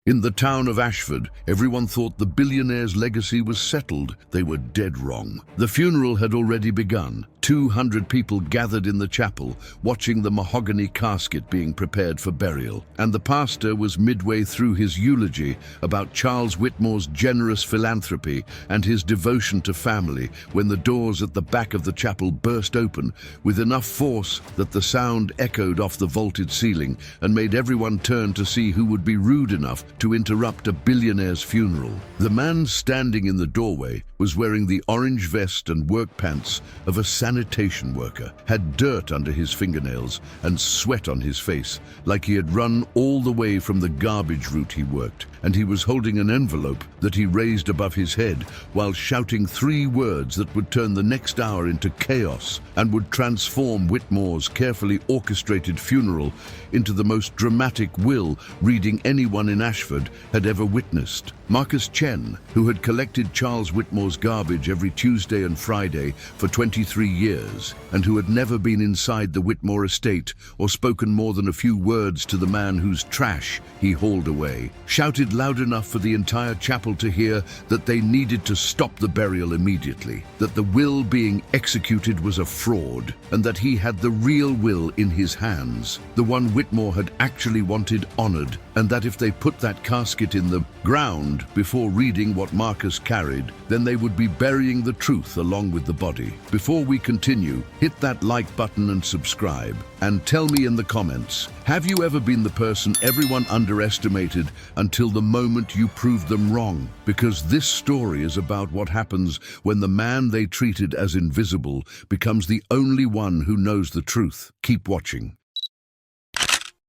In the town of Ashford, everyone thought the billionaire's legacy was settled. They were dead wrong. The funeral had already begun. 200 people gathered in the chapel, watching the mahogany casket being prepared for burial. And the pastor was midway through his eulogy about Charles Whitmore's generous philanthropy and his devotion to family when the doors at the back of the chapel burst open with enough force that the sound echoed off the vaulted ceiling and made everyone turn to see who would be rude enough to interrupt a billionaire's funeral. The man standing in the doorway was wearing the orange vest and work pants of a sanitation worker, had dirt under his fingernails and sweat on his face, like he had run all the way from the garbage route he worked, and he was holding an envelope that he raised above his head while shouting 3 words that would turn the next hour into chaos and would transform Whitmore's carefully orchestrated funeral into the most dramatic will reading anyone in Ashford had ever witnessed. Marcus Chen, who had collected Charles Whitmore's garbage every Tuesday and Friday for 23 years, and who had never been inside the Whitmore estate or spoken more than a few words to the man whose trash he hauled away, shouted loud enough for the entire chapel to hear that they needed to stop the burial immediately, that the will being executed was a fraud, and that he had the real will in his hands, the one Whitmore had actually wanted honored, and that if they put that casket in the ground before reading what Marcus carried, then they would be burying the truth along with the body. Before we continue, hit that like button and subscribe, and tell me in the comments, have you ever been the person everyone underestimated until the moment you proved them wrong? Because this story is about what happens when the man they treated as invisible becomes the only one who knows the truth. Keep watching.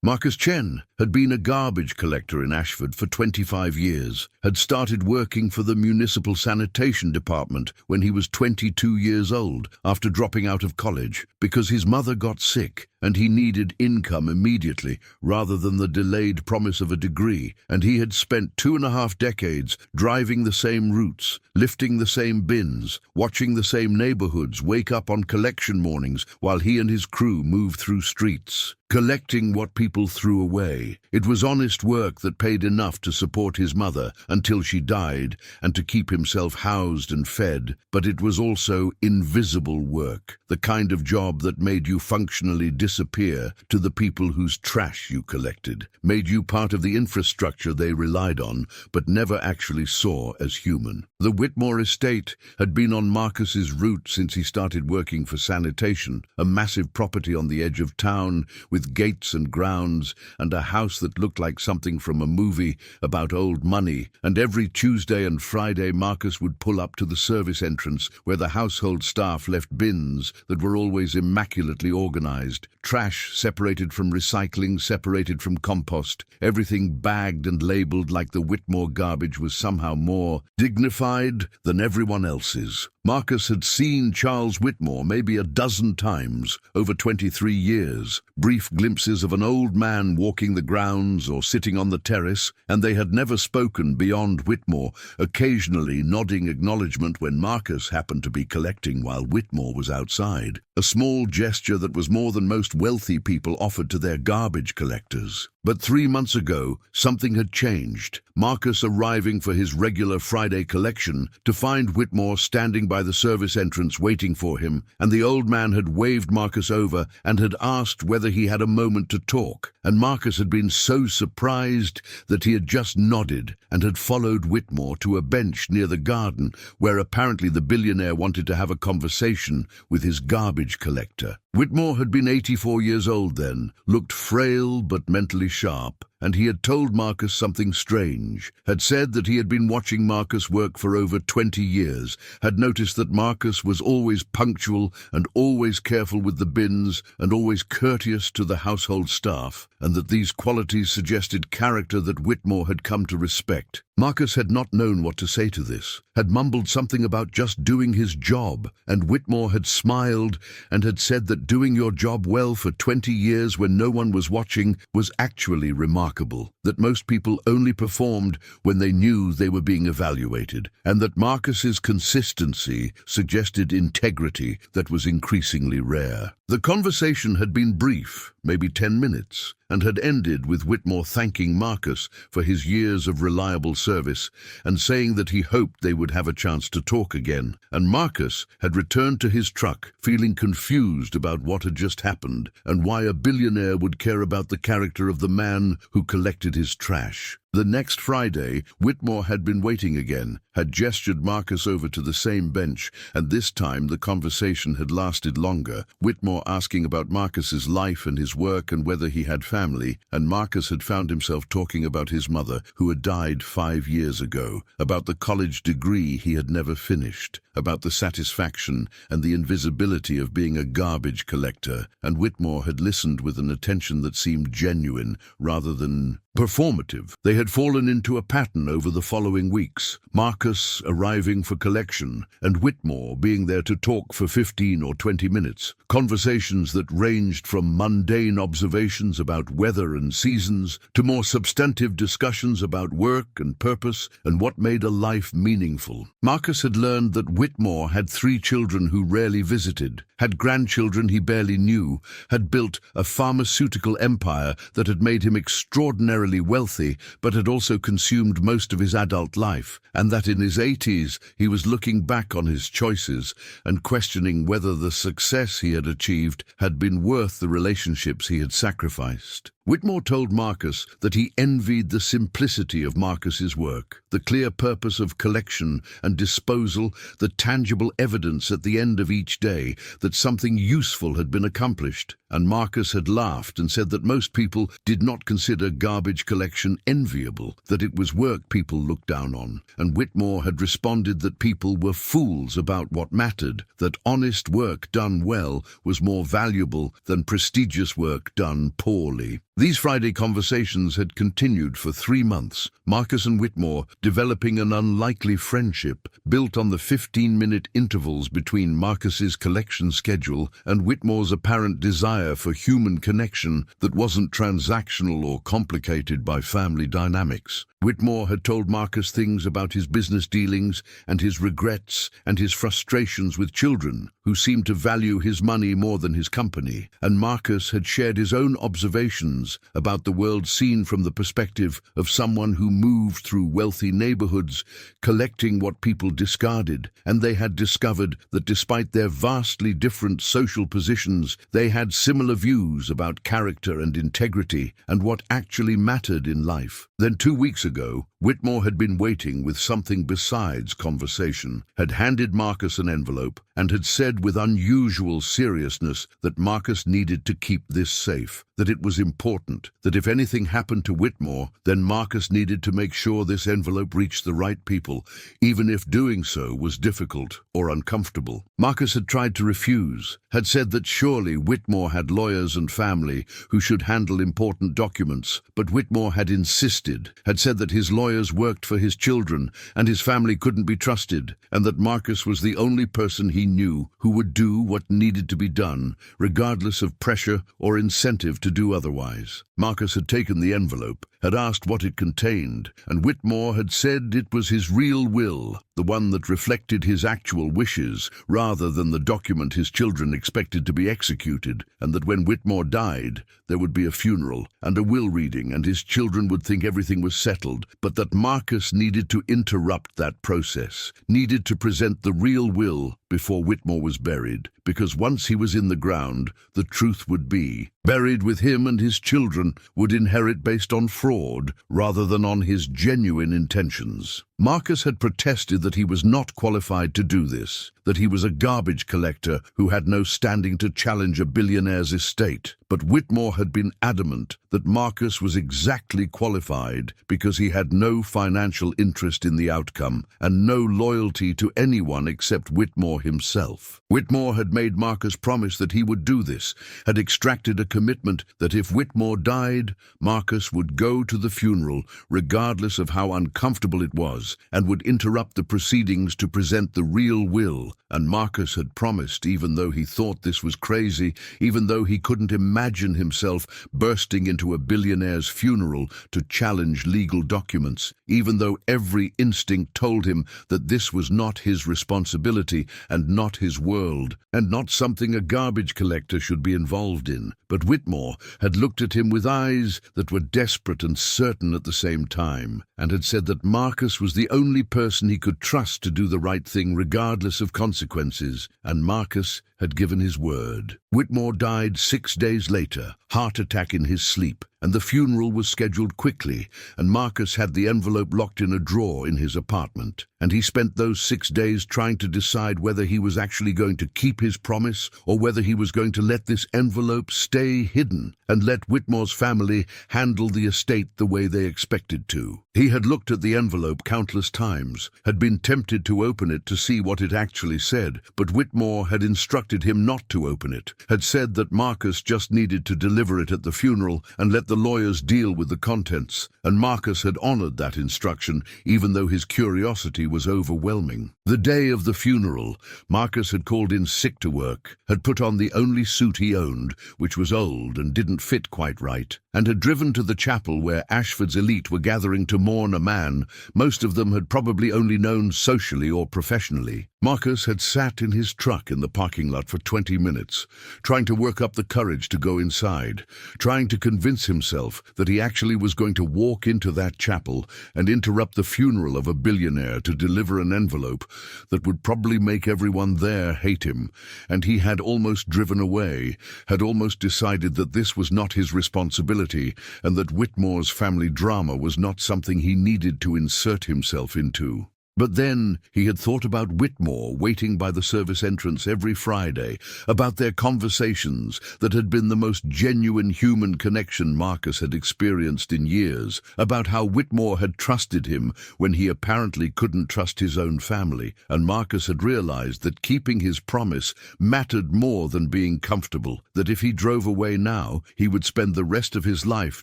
Marcus Chen had been a garbage collector in Ashford for 25 years, had started working for the municipal sanitation department when he was 22 years old after dropping out of college because his mother got sick and he needed income immediately rather than the delayed promise of a degree, and he had spent 2.5 decades driving the same routes, lifting the same bins, watching the same neighborhoods wake up on collection mornings while he and his crew moved through streets, collecting what people threw away. It was honest work that paid enough to support his mother until she died and to keep himself housed and fed, but it was also invisible work, the kind of job that made you functionally disappear to the people whose trash you collected, made you part of the infrastructure they relied on but never actually saw as human. The Whitmore estate had been on Marcus's route since he started working for sanitation, a massive property on the edge of town with gates and grounds and a house that looked like something from a movie about old money. And every Tuesday and Friday Marcus would pull up to the service entrance where the household staff left bins that were always immaculately organized, trash separated from recycling, separated from compost, everything bagged and labeled like the Whitmore garbage was somehow more dignified than everyone else's. Marcus had seen Charles Whitmore maybe a dozen times over 23 years, brief glimpses of an old man walking the grounds or sitting on the terrace, and they had never spoken beyond Whitmore, occasionally nodding acknowledgement when Marcus happened to be collecting while Whitmore was outside, a small gesture that was more than most wealthy people offered to their garbage collectors. But 3 months ago, something had changed. Marcus arriving for his regular Friday collection to find Whitmore standing by the service entrance waiting for him, and the old man had waved Marcus over and had asked whether he had a moment to talk, and Marcus had been so surprised that he had just nodded and had followed Whitmore to a bench near the garden where apparently the billionaire wanted to have a conversation with his garbage collector. Whitmore had been 84 years old then, looked frail but mentally sharp, and he had told Marcus something strange, had said that he had been watching Marcus work for over 20 years, had noticed that Marcus was always punctual and always careful with the bins and always courteous to the household staff, and that these qualities suggested character that Whitmore had come to respect. Marcus had not known what to say to this, had mumbled something about just doing his job, and Whitmore had smiled and had said that doing your job well for 20 years when no one was watching was actually remarkable, that most people only performed when they knew they were being evaluated, and that Marcus's consistency suggested integrity that was increasingly rare. The conversation had been brief, maybe 10 minutes, and had ended with Whitmore thanking Marcus for his years of reliable service and saying that he hoped they would have a chance to talk again. And Marcus had returned to his truck, feeling confused about what had just happened and why a billionaire would care about the character of the man who collected his trash. The next Friday, Whitmore had been waiting again, had gestured Marcus over to the same bench, and this time the conversation had lasted longer, Whitmore asking about Marcus's life and his work and whether he had family, and Marcus had found himself talking about his mother, who had died 5 years ago, about the college degree he had never finished, about the satisfaction and the invisibility of being a garbage collector, and Whitmore had listened with an attention that seemed genuine rather than performative. They had fallen into a pattern over the following weeks, Marcus arriving for collection and Whitmore being there to talk for 15 or 20 minutes. Conversations that ranged from mundane observations about weather and seasons to more substantive discussions about work and purpose and what made a life meaningful. Marcus had learned that Whitmore had 3 children who rarely visited, had grandchildren he barely knew, had built a pharmaceutical empire that had made him extraordinarily wealthy, but had also consumed most of his adult life, and that in his 80s he was looking back on his choices and questioning whether the success he had achieved had been worth the relationships he had sacrificed. Whitmore told Marcus that he envied the simplicity of Marcus's work, the clear purpose of collection and disposal, the tangible evidence at the end of each day that something useful had been accomplished. And Marcus had laughed and said that most people did not consider garbage collection enviable, that it was work people looked down on. And Whitmore had responded that people were fools about what mattered, that honest work done well was more valuable than prestigious work done poorly. These Friday conversations had continued for 3 months, Marcus and Whitmore developing an unlikely friendship built on the 15-minute intervals between Marcus's collection schedule and Whitmore's apparent desire for human connection that wasn't transactional or complicated by family dynamics. Whitmore had told Marcus things about his business dealings and his regrets and his frustrations with children, who seemed to value his money more than his company, and Marcus had shared his own observations about the world seen from the perspective of someone who moved through wealthy neighborhoods, collecting what people discarded, and they had discovered that despite their vastly different social positions, they had similar views about character and integrity and what actually mattered in life. Then 2 weeks ago, Whitmore had been waiting with something besides conversation, had handed Marcus an envelope, and had said with unusual seriousness that Marcus needed to keep this safe, that it was important, that if anything happened to Whitmore, then Marcus needed to make sure this envelope reached the right people, even if doing so was difficult or uncomfortable. Marcus had tried to refuse, had said that surely Whitmore had lawyers and family who should handle important documents, but Whitmore had insisted, had said that his lawyers worked for his children and his family couldn't be trusted, and that Marcus was the only person he knew who would do what needed to be done, regardless of pressure or incentive to do otherwise. Marcus had taken the envelope, had asked what it contained, and Whitmore had said it was his real will, the one that reflected his actual wishes, rather than the document his children expected to be executed, and that when Whitmore died, there would be a funeral and a will reading, and his children would think everything was settled, but that Marcus needed to interrupt that process, needed to present the real will before Whitmore was buried, because once he was in the ground, the truth would be buried with him, and his children would inherit based on fraud rather than on his genuine intentions. Marcus had protested that he was not qualified to do this, that he was a garbage collector who had no standing to challenge a billionaire's estate. But Whitmore had been adamant that Marcus was exactly qualified because he had no financial interest in the outcome and no loyalty to anyone except Whitmore himself. Whitmore had made Marcus promise that he would do this, had extracted a commitment that if Whitmore died, Marcus would go to the funeral, regardless of how uncomfortable it was, and would interrupt the proceedings to present the real will. And Marcus had promised, even though he thought this was crazy, even though he couldn't imagine imagine himself bursting into a billionaire's funeral to challenge legal documents, even though every instinct told him that this was not his responsibility and not his world, and not something a garbage collector should be involved in. But Whitmore had looked at him with eyes that were desperate and certain at the same time, and had said that Marcus was the only person he could trust to do the right thing regardless of consequences, and Marcus had given his word. Whitmore died 6 days later, heart attack in his sleep, and the funeral was scheduled quickly, and Marcus had the envelope locked in a drawer in his apartment. And he spent those 6 days trying to decide whether he was actually going to keep his promise or whether he was going to let this envelope stay hidden and let Whitmore's family handle the estate the way they expected to. He had looked at the envelope countless times, had been tempted to open it to see what it actually said, but Whitmore had instructed him not to open it, had said that Marcus just needed to deliver it at the funeral and let the lawyers deal with the contents, and Marcus had honored that instruction even though his curiosity was overwhelming. The day of the funeral, Marcus had called in sick to work, had put on the only suit he owned, which was old and didn't fit quite right, and had driven to the chapel where Ashford's elite were gathering to mourn a man most of them had probably only known socially or professionally. Marcus had sat in his truck in the parking lot for 20 minutes, trying to work up the courage to go inside, trying to convince himself that he actually was going to walk into that chapel and interrupt the funeral of a billionaire to deliver an envelope that would probably make everyone there hate him, and he had almost driven away, had almost decided that this was not his responsibility and that Whitmore's family drama was not something he needed to insert himself into. But then he had thought about Whitmore waiting by the service entrance every Friday, about their conversations that had been the most genuine human connection Marcus had experienced in years, about how Whitmore had trusted him when he apparently couldn't trust his own family, and Marcus had realized that keeping his promise mattered more than being comfortable, that if he drove away now, he would spend the rest of his life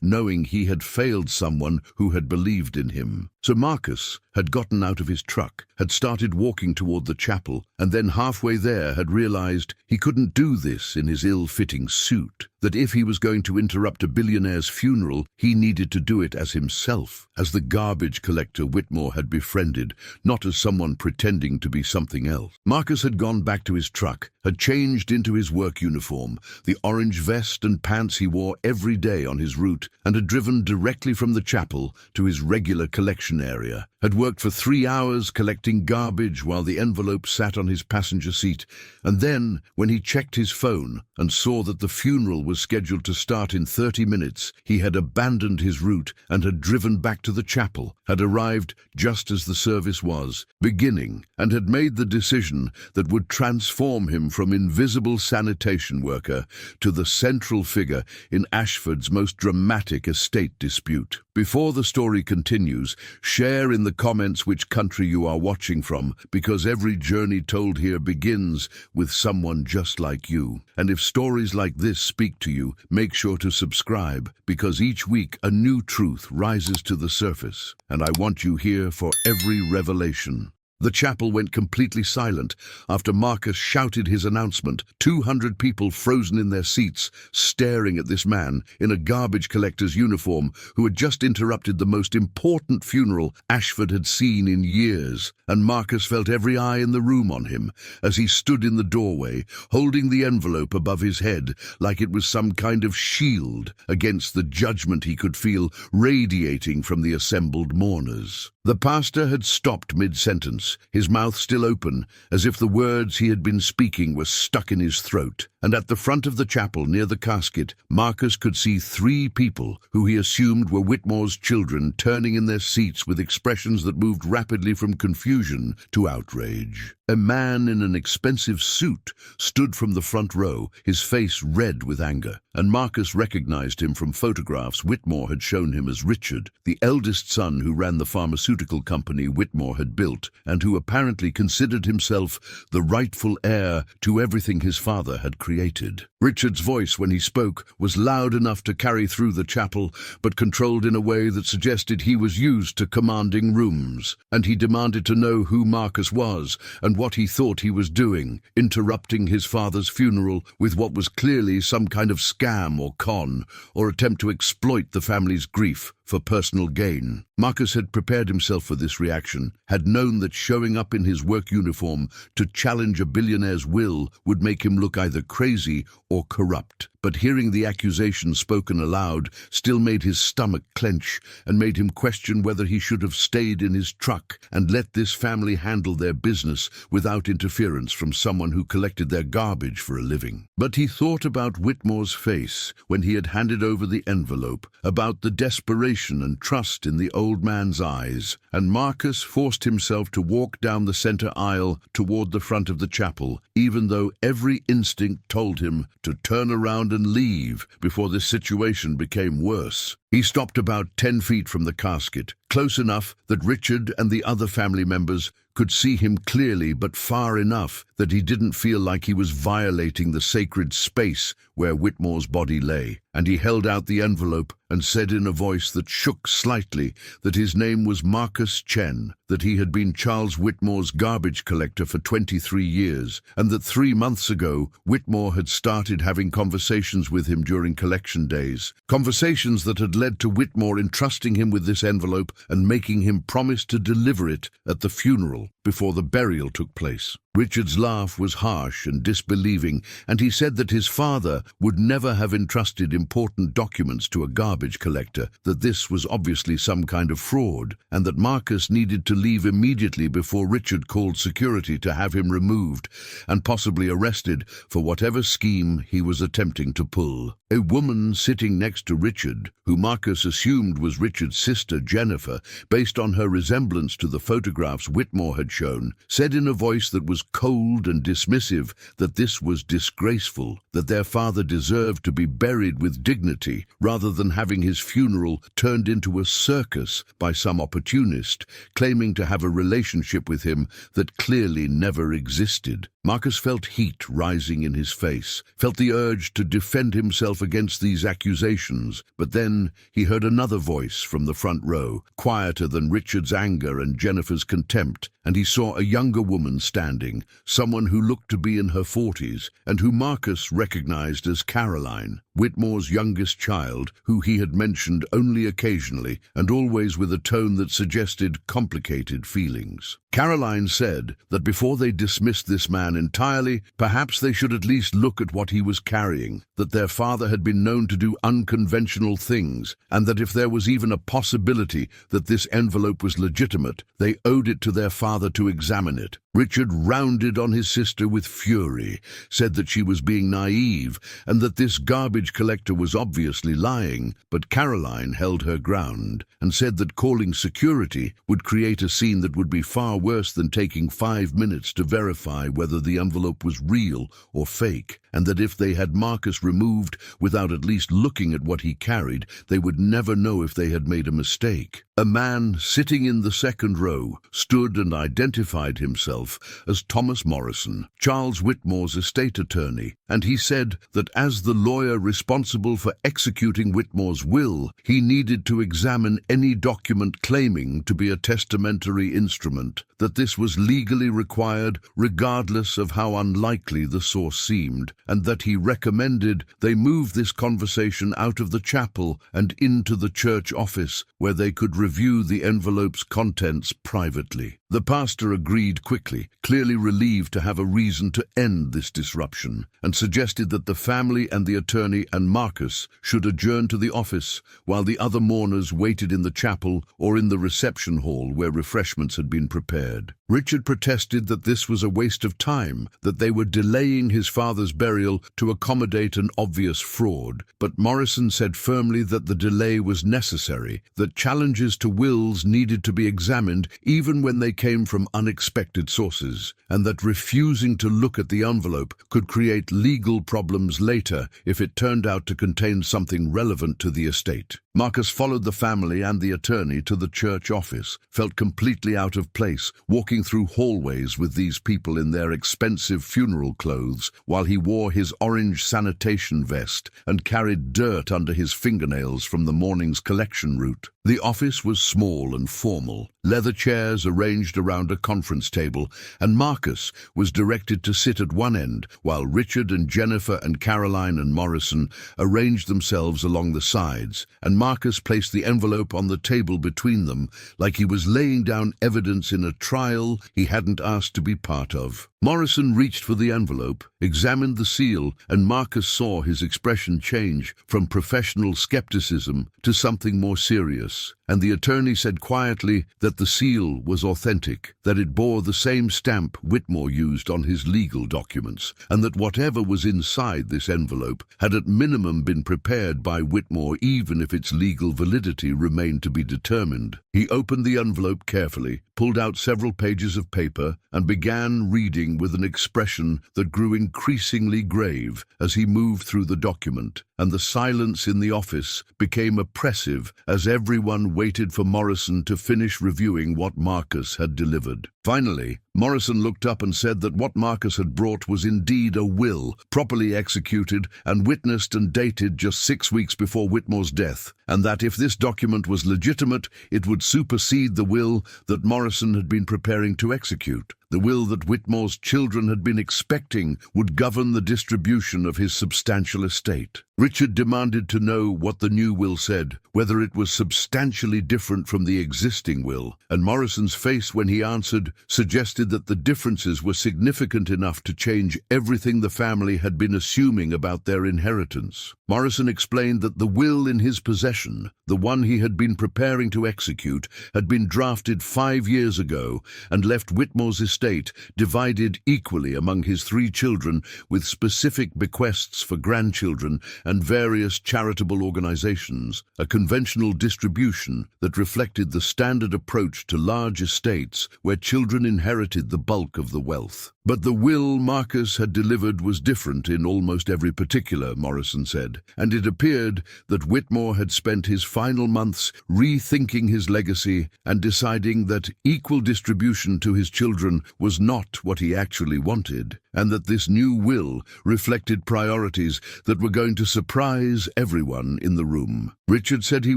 knowing he had failed someone who had believed in him. So Marcus had gotten out of his truck, had started walking toward the chapel, and then halfway there had realized he couldn't do this in his ill-fitting suit, that if he was going to interrupt a billionaire's funeral, he needed to do it as himself, as the garbage collector Whitmore had befriended, not as someone pretending to be something else. Marcus had gone back to his truck, had changed into his work uniform, the orange vest and pants he wore every day on his route, and had driven directly from the chapel to his regular collection area, had worked for 3 hours collecting garbage while the envelope sat on his passenger seat, and then, when he checked his phone and saw that the funeral was scheduled to start in 30 minutes, he had abandoned his route and had driven back to the chapel, had arrived just as the service was beginning, and had made the decision that would transform him from invisible sanitation worker to the central figure in Ashford's most dramatic estate dispute. Before the story continues, share in the comments which country you are watching from, because every journey told here begins with someone just like you. And if stories like this speak to you, make sure to subscribe, because each week a new truth rises to the surface, and I want you here for every revelation. The chapel went completely silent after Marcus shouted his announcement, 200 people frozen in their seats, staring at this man in a garbage collector's uniform who had just interrupted the most important funeral Ashford had seen in years, and Marcus felt every eye in the room on him as he stood in the doorway, holding the envelope above his head like it was some kind of shield against the judgment he could feel radiating from the assembled mourners. The pastor had stopped mid-sentence, his mouth still open, as if the words he had been speaking were stuck in his throat. And at the front of the chapel, near the casket, Marcus could see 3 people, who he assumed were Whitmore's children, turning in their seats with expressions that moved rapidly from confusion to outrage. A man in an expensive suit stood from the front row, his face red with anger, and Marcus recognized him from photographs Whitmore had shown him as Richard, the eldest son who ran the pharmaceutical company Whitmore had built, and who apparently considered himself the rightful heir to everything his father had created. Richard's voice, when he spoke, was loud enough to carry through the chapel, but controlled in a way that suggested he was used to commanding rooms, and he demanded to know who Marcus was and and what he thought he was doing, interrupting his father's funeral with what was clearly some kind of scam or con, or attempt to exploit the family's grief for personal gain. Marcus had prepared himself for this reaction, had known that showing up in his work uniform to challenge a billionaire's will would make him look either crazy or corrupt. But hearing the accusation spoken aloud still made his stomach clench and made him question whether he should have stayed in his truck and let this family handle their business without interference from someone who collected their garbage for a living. But he thought about Whitmore's face when he had handed over the envelope, about the desperation and trust in the old man's eyes, and Marcus forced himself to walk down the center aisle toward the front of the chapel, even though every instinct told him to turn around and leave before this situation became worse. He stopped about 10 feet from the casket, close enough that Richard and the other family members could see him clearly, but far enough that he didn't feel like he was violating the sacred space where Whitmore's body lay. And he held out the envelope and said in a voice that shook slightly that his name was Marcus Chen, that he had been Charles Whitmore's garbage collector for 23 years, and that 3 months ago Whitmore had started having conversations with him during collection days. Conversations that had led to Whitmore entrusting him with this envelope and making him promise to deliver it at the funeral before the burial took place. Richard's laugh was harsh and disbelieving, and he said that his father would never have entrusted important documents to a garbage collector, that this was obviously some kind of fraud, and that Marcus needed to leave immediately before Richard called security to have him removed and possibly arrested for whatever scheme he was attempting to pull. A woman sitting next to Richard, who Marcus assumed was Richard's sister Jennifer, based on her resemblance to the photographs Whitmore had shown, said in a voice that was cold and dismissive that this was disgraceful, that their father deserved to be buried with dignity rather than having his funeral turned into a circus by some opportunist claiming to have a relationship with him that clearly never existed. Marcus felt heat rising in his face, felt the urge to defend himself against these accusations, but then he heard another voice from the front row, quieter than Richard's anger and Jennifer's contempt, and he saw a younger woman standing, someone who looked to be in her 40s, and who Marcus recognized as Caroline, Whitmore's youngest child, who he had mentioned only occasionally, and always with a tone that suggested complicated feelings. Caroline said that before they dismissed this man entirely, perhaps they should at least look at what he was carrying, that their father had been known to do unconventional things, and that if there was even a possibility that this envelope was legitimate, they owed it to their father to examine it. Richard rounded on his sister with fury, said that she was being naive, and that this garbage collector was obviously lying, but Caroline held her ground, and said that calling security would create a scene that would be far worse than taking 5 minutes to verify whether the envelope was real or fake, and that if they had Marcus removed without at least looking at what he carried, they would never know if they had made a mistake. A man sitting in the second row stood and identified himself as Thomas Morrison, Charles Whitmore's estate attorney, and he said that as the lawyer responsible for executing Whitmore's will, he needed to examine any document claiming to be a testamentary instrument, that this was legally required regardless of how unlikely the source seemed, and that he recommended they move this conversation out of the chapel and into the church office, where they could review the envelope's contents privately. The pastor agreed quickly, clearly relieved to have a reason to end this disruption, and suggested that the family and the attorney and Marcus should adjourn to the office while the other mourners waited in the chapel or in the reception hall where refreshments had been prepared. Richard protested that this was a waste of time, that they were delaying his father's burial to accommodate an obvious fraud, but Morrison said firmly that the delay was necessary, that challenges to wills needed to be examined even when they came from unexpected sources, and that refusing to look at the envelope could create legal problems later if it turned out to contain something relevant to the estate. Marcus followed the family and the attorney to the church office, felt completely out of place, walking through hallways with these people in their expensive funeral clothes, while he wore his orange sanitation vest and carried dirt under his fingernails from the morning's collection route. The office was small and formal, leather chairs arranged around a conference table, and Marcus was directed to sit at one end, while Richard and Jennifer and Caroline and Morrison arranged themselves along the sides, and Marcus placed the envelope on the table between them, like he was laying down evidence in a trial he hadn't asked to be part of. Morrison reached for the envelope, examined the seal, and Marcus saw his expression change from professional skepticism to something more serious. And the attorney said quietly that the seal was authentic, that it bore the same stamp Whitmore used on his legal documents, and that whatever was inside this envelope had at minimum been prepared by Whitmore, even if its legal validity remained to be determined. He opened the envelope carefully, pulled out several pages of paper, and began reading with an expression that grew increasingly grave as he moved through the document, and the silence in the office became oppressive as everyone waited for Morrison to finish reviewing what Marcus had delivered. Finally, Morrison looked up and said that what Marcus had brought was indeed a will, properly executed and witnessed and dated just 6 weeks before Whitmore's death, and that if this document was legitimate, it would supersede the will that Morrison had been preparing to execute. The will that Whitmore's children had been expecting would govern the distribution of his substantial estate. Richard demanded to know what the new will said, whether it was substantially different from the existing will, and Morrison's face when he answered suggested that the differences were significant enough to change everything the family had been assuming about their inheritance. Morrison explained that the will in his possession, the one he had been preparing to execute, had been drafted 5 years ago and left Whitmore's estate divided equally among his 3 children, with specific bequests for grandchildren and various charitable organizations, a conventional distribution that reflected the standard approach to large estates where children inherited the bulk of the wealth. But the will Marcus had delivered was different in almost every particular, Morrison said, and it appeared that Whitmore had spent his final months rethinking his legacy and deciding that equal distribution to his children was not what he actually wanted, and that this new will reflected priorities that were going to surprise everyone in the room. Richard said he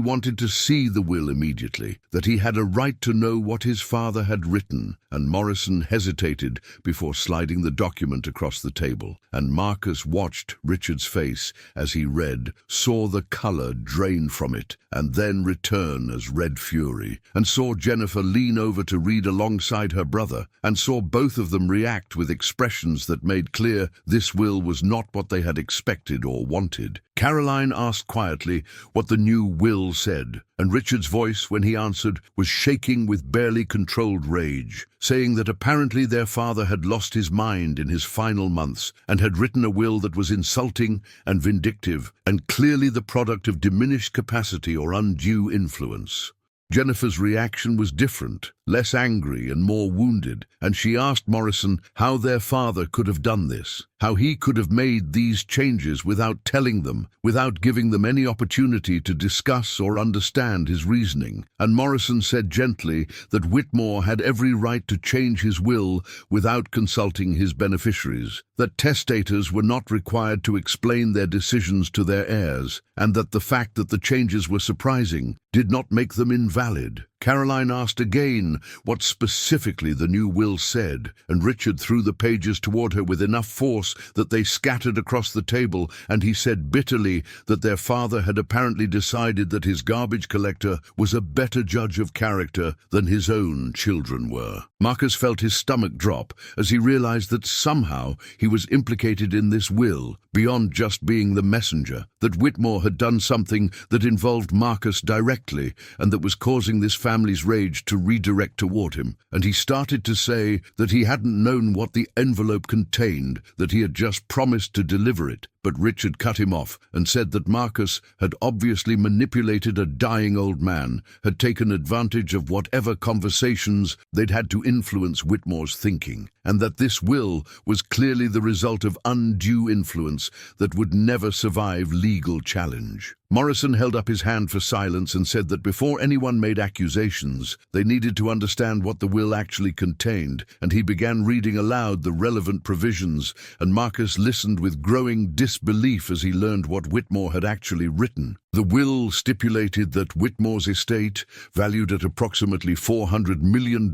wanted to see the will immediately, that he had a right to know what his father had written, and Morrison hesitated before sliding the document across the table, and Marcus watched Richard's face as he read, saw the color drain from it, and then return as red fury, and saw Jennifer lean over to read alongside her brother, and saw both of them react with expressions that made clear this will was not what they had expected or wanted. Caroline asked quietly what the new will said, and Richard's voice, when he answered, was shaking with barely controlled rage, saying that apparently their father had lost his mind in his final months and had written a will that was insulting and vindictive and clearly the product of diminished capacity or undue influence. Jennifer's reaction was different, less angry and more wounded, and she asked Morrison how their father could have done this, how he could have made these changes without telling them, without giving them any opportunity to discuss or understand his reasoning. And Morrison said gently that Whitmore had every right to change his will without consulting his beneficiaries, that testators were not required to explain their decisions to their heirs, and that the fact that the changes were surprising did not make them invalid. Caroline asked again what specifically the new will said, and Richard threw the pages toward her with enough force that they scattered across the table, and he said bitterly that their father had apparently decided that his garbage collector was a better judge of character than his own children were. Marcus felt his stomach drop as he realized that somehow he was implicated in this will, beyond just being the messenger, that Whitmore had done something that involved Marcus directly and that was causing this family's rage to redirect toward him, and he started to say that he hadn't known what the envelope contained, that he had just promised to deliver it. But Richard cut him off and said that Marcus had obviously manipulated a dying old man, had taken advantage of whatever conversations they'd had to influence Whitmore's thinking, and that this will was clearly the result of undue influence that would never survive legal challenge. Morrison held up his hand for silence and said that before anyone made accusations, they needed to understand what the will actually contained, and he began reading aloud the relevant provisions, and Marcus listened with growing disbelief disbelief as he learned what Whitmore had actually written. The will stipulated that Whitmore's estate, valued at approximately $400 million,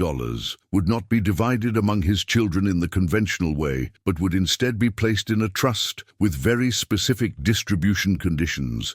would not be divided among his children in the conventional way, but would instead be placed in a trust with very specific distribution conditions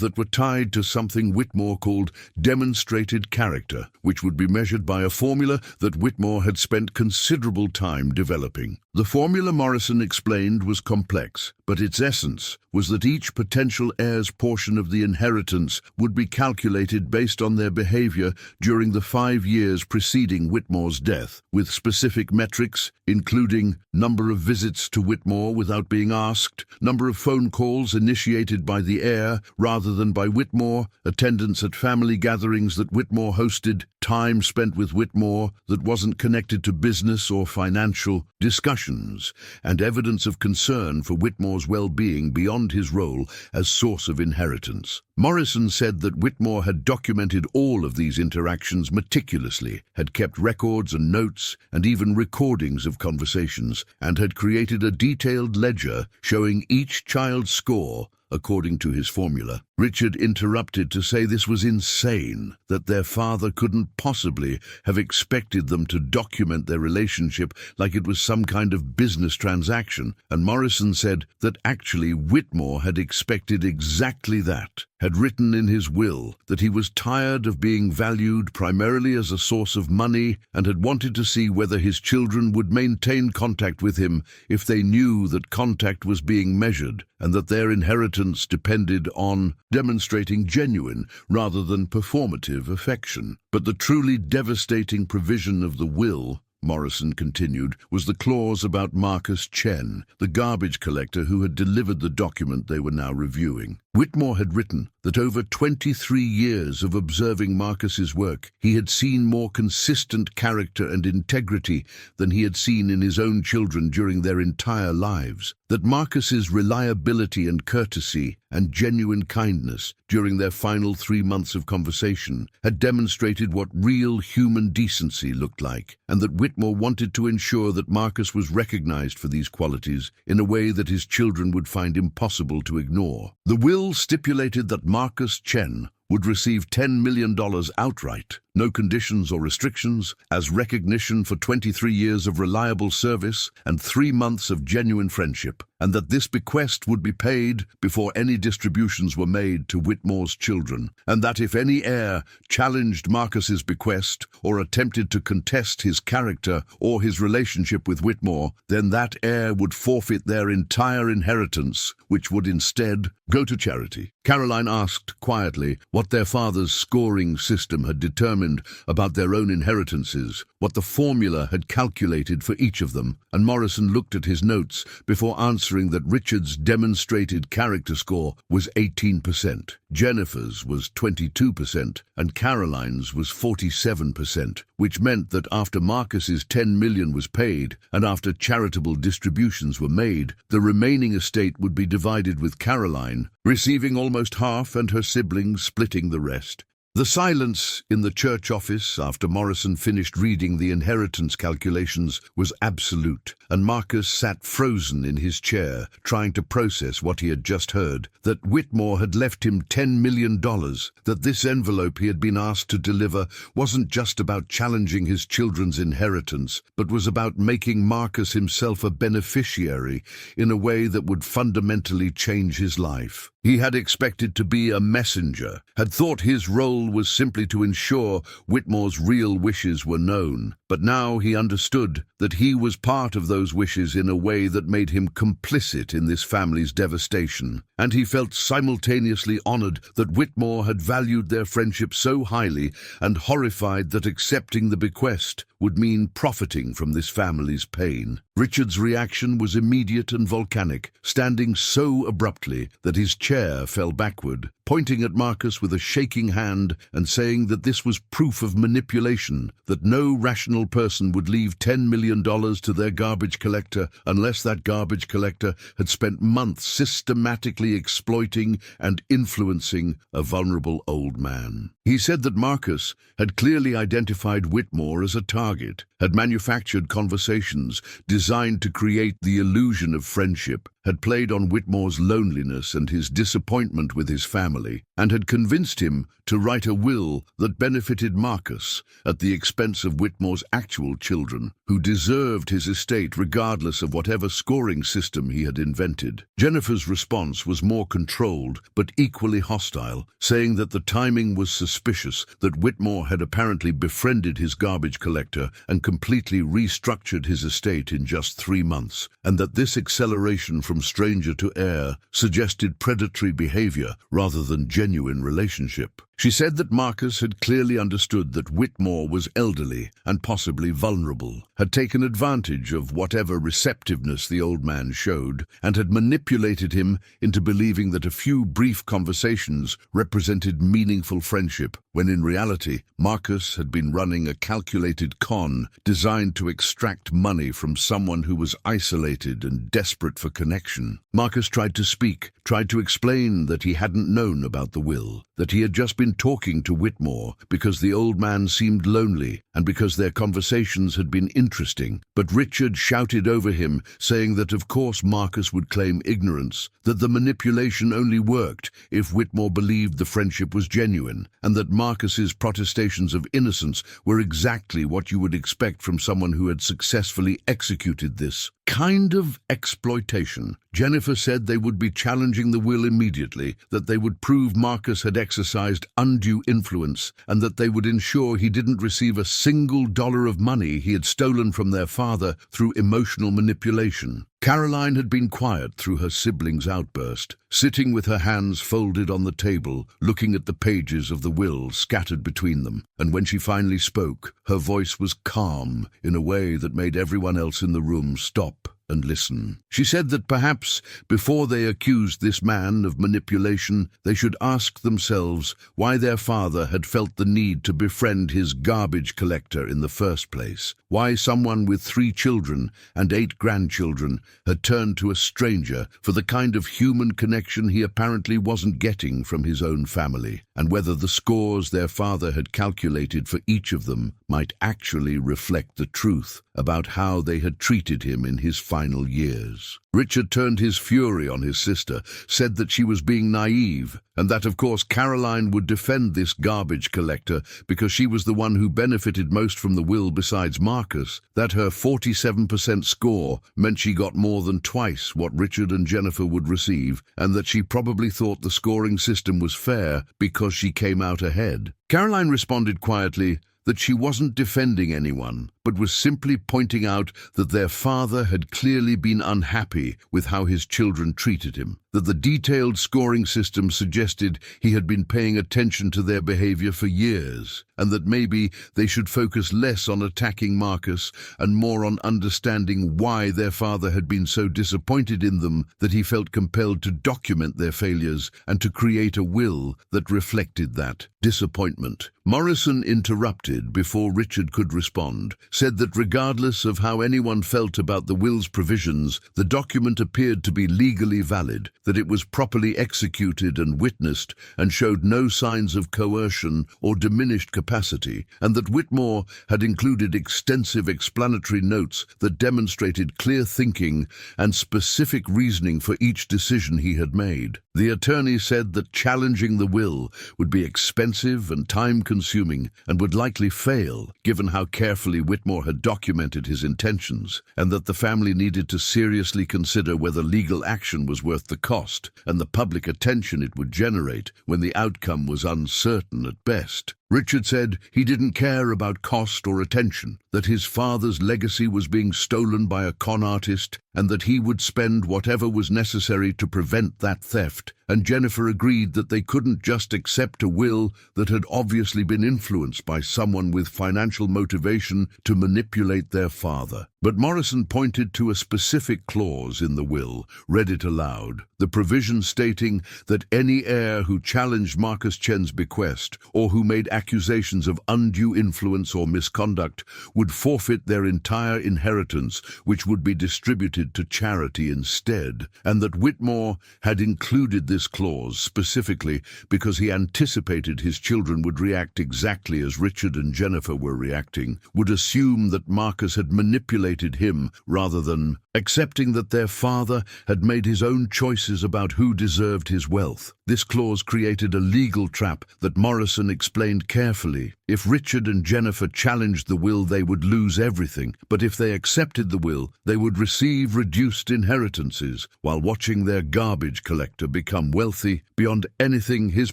that were tied to something Whitmore called demonstrated character, which would be measured by a formula that Whitmore had spent considerable time developing. The formula, Morrison explained, was complex, but its essence was that each potential heir's portion of the inheritance would be calculated based on their behavior during the 5 years preceding Whitmore's death, with specific metrics, including number of visits to Whitmore without being asked, number of phone calls initiated by the heir rather than by Whitmore, attendance at family gatherings that Whitmore hosted, time spent with Whitmore that wasn't connected to business or financial discussions, and evidence of concern for Whitmore's well-being beyond his role as source of inheritance. Morrison said that Whitmore had documented all of these interactions meticulously, had kept records and notes and even recordings of conversations, and had created a detailed ledger showing each child's score according to his formula. Richard interrupted to say this was insane, that their father couldn't possibly have expected them to document their relationship like it was some kind of business transaction, and Morrison said that actually Whitmore had expected exactly that, had written in his will that he was tired of being valued primarily as a source of money and had wanted to see whether his children would maintain contact with him if they knew that contact was being measured and that their inheritance depended on demonstrating genuine rather than performative affection. But the truly devastating provision of the will, Morrison continued, was the clause about Marcus Chen, the garbage collector who had delivered the document they were now reviewing. Whitmore had written that over 23 years of observing Marcus's work, he had seen more consistent character and integrity than he had seen in his own children during their entire lives, that Marcus's reliability and courtesy and genuine kindness during their final 3 months of conversation had demonstrated what real human decency looked like, and that Whitmore wanted to ensure that Marcus was recognized for these qualities in a way that his children would find impossible to ignore. The will stipulated that Marcus Chen would receive $10 million outright, no conditions or restrictions, as recognition for 23 years of reliable service and 3 months of genuine friendship, and that this bequest would be paid before any distributions were made to Whitmore's children, and that if any heir challenged Marcus's bequest or attempted to contest his character or his relationship with Whitmore, then that heir would forfeit their entire inheritance, which would instead go to charity. Caroline asked quietly what their father's scoring system had determined about their own inheritances, what the formula had calculated for each of them, and Morrison looked at his notes before answering that Richard's demonstrated character score was 18%, Jennifer's was 22%, and Caroline's was 47%, which meant that after Marcus's $10 million was paid and after charitable distributions were made, the remaining estate would be divided with Caroline receiving almost half and her siblings splitting the rest. The silence in the church office after Morrison finished reading the inheritance calculations was absolute, and Marcus sat frozen in his chair, trying to process what he had just heard, that Whitmore had left him $10 million, that this envelope he had been asked to deliver wasn't just about challenging his children's inheritance, but was about making Marcus himself a beneficiary in a way that would fundamentally change his life. He had expected to be a messenger, had thought his role was simply to ensure Whitmore's real wishes were known, but now he understood that he was part of those wishes in a way that made him complicit in this family's devastation, and he felt simultaneously honored that Whitmore had valued their friendship so highly and horrified that accepting the bequest would mean profiting from this family's pain. Richard's reaction was immediate and volcanic, standing so abruptly that his chair fell backward, pointing at Marcus with a shaking hand and saying that this was proof of manipulation, that no rational person would leave $10 million to their garbage collector unless that garbage collector had spent months systematically exploiting and influencing a vulnerable old man. He said that Marcus had clearly identified Whitmore as a target, had manufactured conversations designed to create the illusion of friendship, had played on Whitmore's loneliness and his disappointment with his family, and had convinced him to write a will that benefited Marcus at the expense of Whitmore's actual children, who deserved his estate regardless of whatever scoring system he had invented. Jennifer's response was more controlled but equally hostile, saying that the timing was suspicious, that Whitmore had apparently befriended his garbage collector and completely restructured his estate in just 3 months, and that this acceleration from stranger to heir suggested predatory behavior rather than genuine relationship. She said that Marcus had clearly understood that Whitmore was elderly and possibly vulnerable, had taken advantage of whatever receptiveness the old man showed, and had manipulated him into believing that a few brief conversations represented meaningful friendship, when in reality, Marcus had been running a calculated con designed to extract money from someone who was isolated and desperate for connection. Marcus tried to speak, tried to explain that he hadn't known about the will, that he had just been talking to Whitmore because the old man seemed lonely and because their conversations had been interesting. But Richard shouted over him, saying that of course Marcus would claim ignorance, that the manipulation only worked if Whitmore believed the friendship was genuine, and that Marcus's protestations of innocence were exactly what you would expect from someone who had successfully executed this kind of exploitation. Jennifer said they would be challenging the will immediately, that they would prove Marcus had exercised undue influence, and that they would ensure he didn't receive a single dollar of money he had stolen from their father through emotional manipulation. Caroline had been quiet through her siblings' outburst, sitting with her hands folded on the table, looking at the pages of the will scattered between them, and when she finally spoke, her voice was calm in a way that made everyone else in the room stop and listen. She said that perhaps, before they accused this man of manipulation, they should ask themselves why their father had felt the need to befriend his garbage collector in the first place, why someone with 3 children and 8 grandchildren had turned to a stranger for the kind of human connection he apparently wasn't getting from his own family, and whether the scores their father had calculated for each of them might actually reflect the truth about how they had treated him in his final years. Richard turned his fury on his sister, said that she was being naive, and that of course Caroline would defend this garbage collector because she was the one who benefited most from the will besides Marcus, that her 47% score meant she got more than twice what Richard and Jennifer would receive, and that she probably thought the scoring system was fair because she came out ahead. Caroline responded quietly that she wasn't defending anyone, but was simply pointing out that their father had clearly been unhappy with how his children treated him, that the detailed scoring system suggested he had been paying attention to their behavior for years, and that maybe they should focus less on attacking Marcus and more on understanding why their father had been so disappointed in them that he felt compelled to document their failures and to create a will that reflected that disappointment. Morrison interrupted before Richard could respond, said that regardless of how anyone felt about the will's provisions, the document appeared to be legally valid, that it was properly executed and witnessed, and showed no signs of coercion or diminished capacity, and that Whitmore had included extensive explanatory notes that demonstrated clear thinking and specific reasoning for each decision he had made. The attorney said that challenging the will would be expensive and time-consuming and would likely fail, given how carefully Whitmore had documented his intentions, and that the family needed to seriously consider whether legal action was worth the cost and the public attention it would generate when the outcome was uncertain at best. Richard said he didn't care about cost or attention, that his father's legacy was being stolen by a con artist, and that he would spend whatever was necessary to prevent that theft, and Jennifer agreed that they couldn't just accept a will that had obviously been influenced by someone with financial motivation to manipulate their father. But Morrison pointed to a specific clause in the will, read it aloud, the provision stating that any heir who challenged Marcus Chen's bequest or who made accusations of undue influence or misconduct would forfeit their entire inheritance, which would be distributed to charity instead, and that Whitmore had included this clause specifically because he anticipated his children would react exactly as Richard and Jennifer were reacting, would assume that Marcus had manipulated him rather than accepting that their father had made his own choices about who deserved his wealth. This clause created a legal trap that Morrison explained carefully. If Richard and Jennifer challenged the will, they would lose everything, but if they accepted the will, they would receive reduced inheritances, while watching their garbage collector become wealthy beyond anything his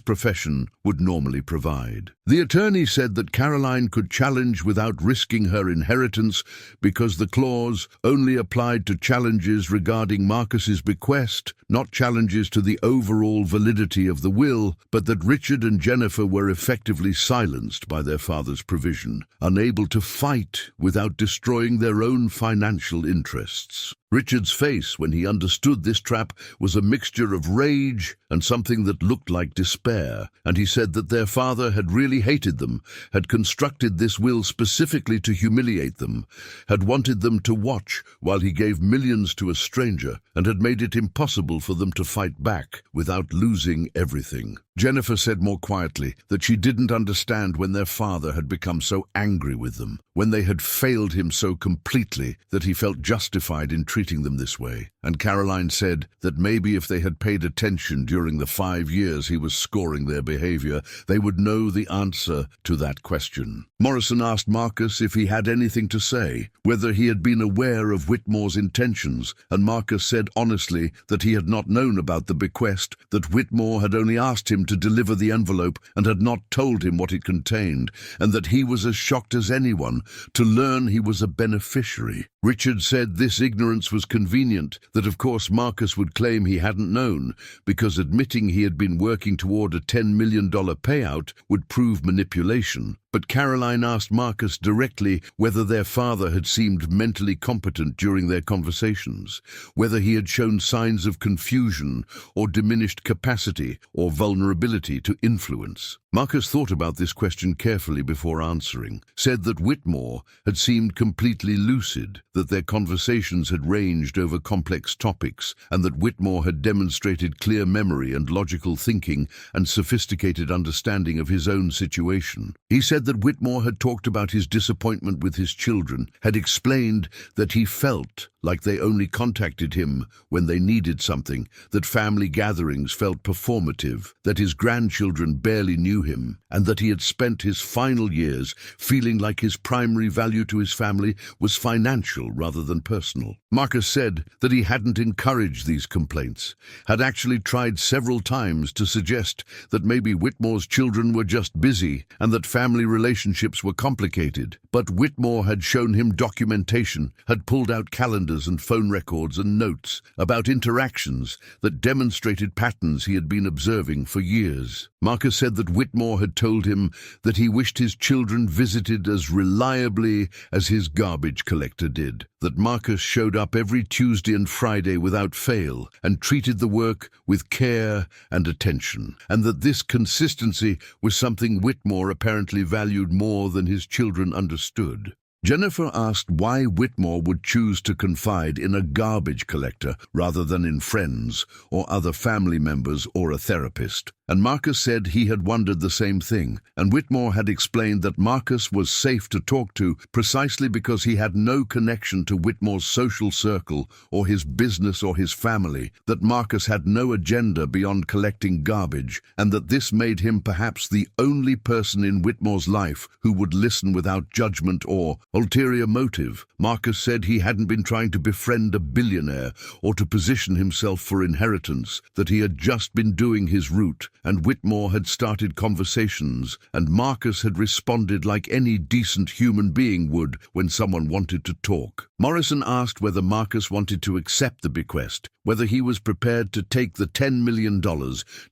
profession would normally provide. The attorney said that Caroline could challenge without risking her inheritance because the clause only applied to challenges regarding Marcus's bequest, not challenges to the overall validity of the will, but that Richard and Jennifer were effectively silenced by their father's provision, unable to fight without destroying their own financial interests. Richard's face, when he understood this trap, was a mixture of rage and something that looked like despair, and he said that their father had really hated them, had constructed this will specifically to humiliate them, had wanted them to watch while he gave millions to a stranger, and had made it impossible for them to fight back without losing everything. Jennifer said more quietly that she didn't understand when their father had become so angry with them, when they had failed him so completely that he felt justified in treating them this way. And Caroline said that maybe if they had paid attention during the 5 years he was scoring their behavior, they would know the answer to that question. Morrison asked Marcus if he had anything to say, whether he had been aware of Whitmore's intentions, and Marcus said honestly that he had not known about the bequest, that Whitmore had only asked him to deliver the envelope and had not told him what it contained, and that he was as shocked as anyone to learn he was a beneficiary. Richard said this ignorance was convenient, that of course Marcus would claim he hadn't known, because admitting he had been working toward a $10 million payout would prove manipulation. But Caroline asked Marcus directly whether their father had seemed mentally competent during their conversations, whether he had shown signs of confusion or diminished capacity or vulnerability to influence. Marcus thought about this question carefully before answering, said that Whitmore had seemed completely lucid, that their conversations had ranged over complex topics, and that Whitmore had demonstrated clear memory and logical thinking and sophisticated understanding of his own situation. He said that Whitmore had talked about his disappointment with his children, had explained that he felt like they only contacted him when they needed something, that family gatherings felt performative, that his grandchildren barely knew him, and that he had spent his final years feeling like his primary value to his family was financial rather than personal. Marcus said that he hadn't encouraged these complaints, had actually tried several times to suggest that maybe Whitmore's children were just busy and that family relationships were complicated. But Whitmore had shown him documentation, had pulled out calendars and phone records and notes about interactions that demonstrated patterns he had been observing for years. Marcus said that Whitmore had told him that he wished his children visited as reliably as his garbage collector did, that Marcus showed up every Tuesday and Friday without fail and treated the work with care and attention, and that this consistency was something Whitmore apparently valued more than his children understood. Jennifer asked why Whitmore would choose to confide in a garbage collector rather than in friends or other family members or a therapist. And Marcus said he had wondered the same thing, and Whitmore had explained that Marcus was safe to talk to precisely because he had no connection to Whitmore's social circle or his business or his family, that Marcus had no agenda beyond collecting garbage, and that this made him perhaps the only person in Whitmore's life who would listen without judgment or ulterior motive. Marcus said he hadn't been trying to befriend a billionaire or to position himself for inheritance, that he had just been doing his route, and Whitmore had started conversations, and Marcus had responded like any decent human being would when someone wanted to talk. Morrison asked whether Marcus wanted to accept the bequest, whether he was prepared to take the $10 million,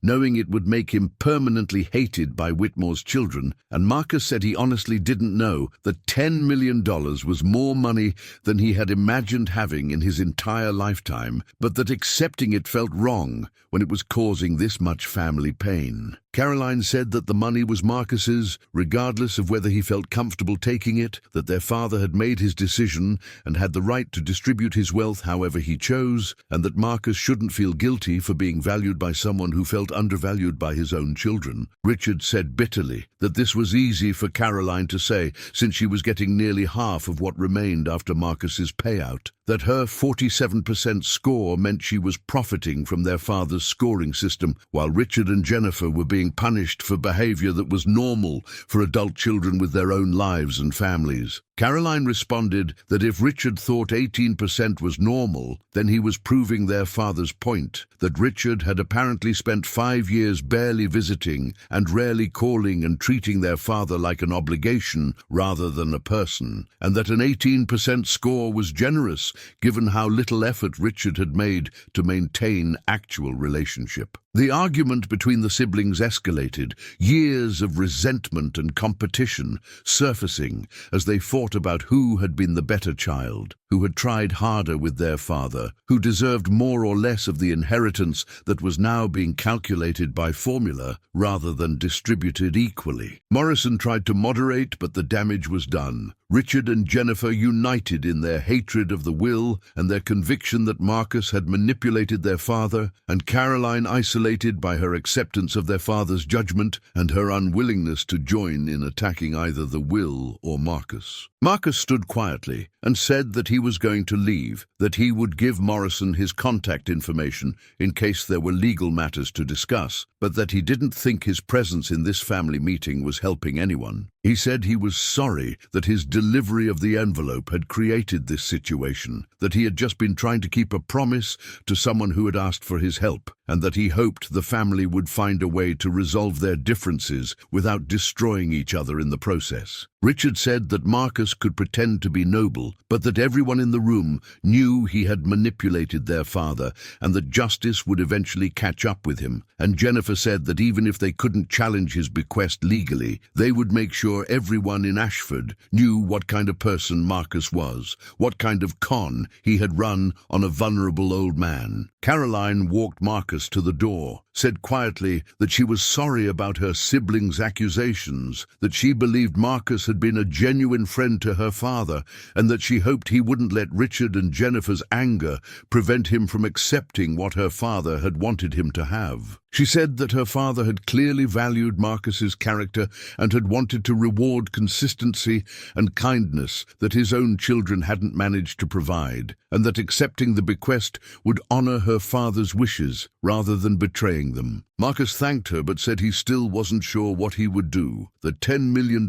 knowing it would make him permanently hated by Whitmore's children, and Marcus said he honestly didn't know that $10 million was more money than he had imagined having in his entire lifetime, but that accepting it felt wrong when it was causing this much family pain. Caroline said that the money was Marcus's, regardless of whether he felt comfortable taking it, that their father had made his decision and had the right to distribute his wealth however he chose, and that Marcus shouldn't feel guilty for being valued by someone who felt undervalued by his own children. Richard said bitterly that this was easy for Caroline to say, since she was getting nearly half of what remained after Marcus's payout, that her 47% score meant she was profiting from their father's scoring system, while Richard and Jennifer were being punished for behavior that was normal for adult children with their own lives and families. Caroline responded that if Richard thought 18% was normal, then he was proving their father's point, that Richard had apparently spent 5 years barely visiting and rarely calling and treating their father like an obligation rather than a person, and that an 18% score was generous given how little effort Richard had made to maintain actual relationship. The argument between the siblings escalated, years of resentment and competition surfacing as they fought about who had been the better child, who had tried harder with their father, who deserved more or less of the inheritance that was now being calculated by formula rather than distributed equally. Morrison tried to moderate, but the damage was done. Richard and Jennifer united in their hatred of the will and their conviction that Marcus had manipulated their father, and Caroline isolated by her acceptance of their father's judgment and her unwillingness to join in attacking either the will or Marcus. Marcus stood quietly and said that he was going to leave, that he would give Morrison his contact information in case there were legal matters to discuss, but that he didn't think his presence in this family meeting was helping anyone. He said he was sorry that his delivery of the envelope had created this situation, that he had just been trying to keep a promise to someone who had asked for his help, and that he hoped the family would find a way to resolve their differences without destroying each other in the process. Richard said that Marcus could pretend to be noble, but that everyone in the room knew he had manipulated their father and that justice would eventually catch up with him. And Jennifer said that even if they couldn't challenge his bequest legally, they would make sure everyone in Ashford knew what kind of person Marcus was, what kind of con he had run on a vulnerable old man. Caroline walked Marcus to the door, said quietly that she was sorry about her siblings' accusations, that she believed Marcus had been a genuine friend to her father, and that she hoped he wouldn't let Richard and Jennifer's anger prevent him from accepting what her father had wanted him to have. She said that her father had clearly valued Marcus's character and had wanted to reward consistency and kindness that his own children hadn't managed to provide, and that accepting the bequest would honor her father's wishes rather than betraying them. Marcus thanked her but said he still wasn't sure what he would do. The $10 million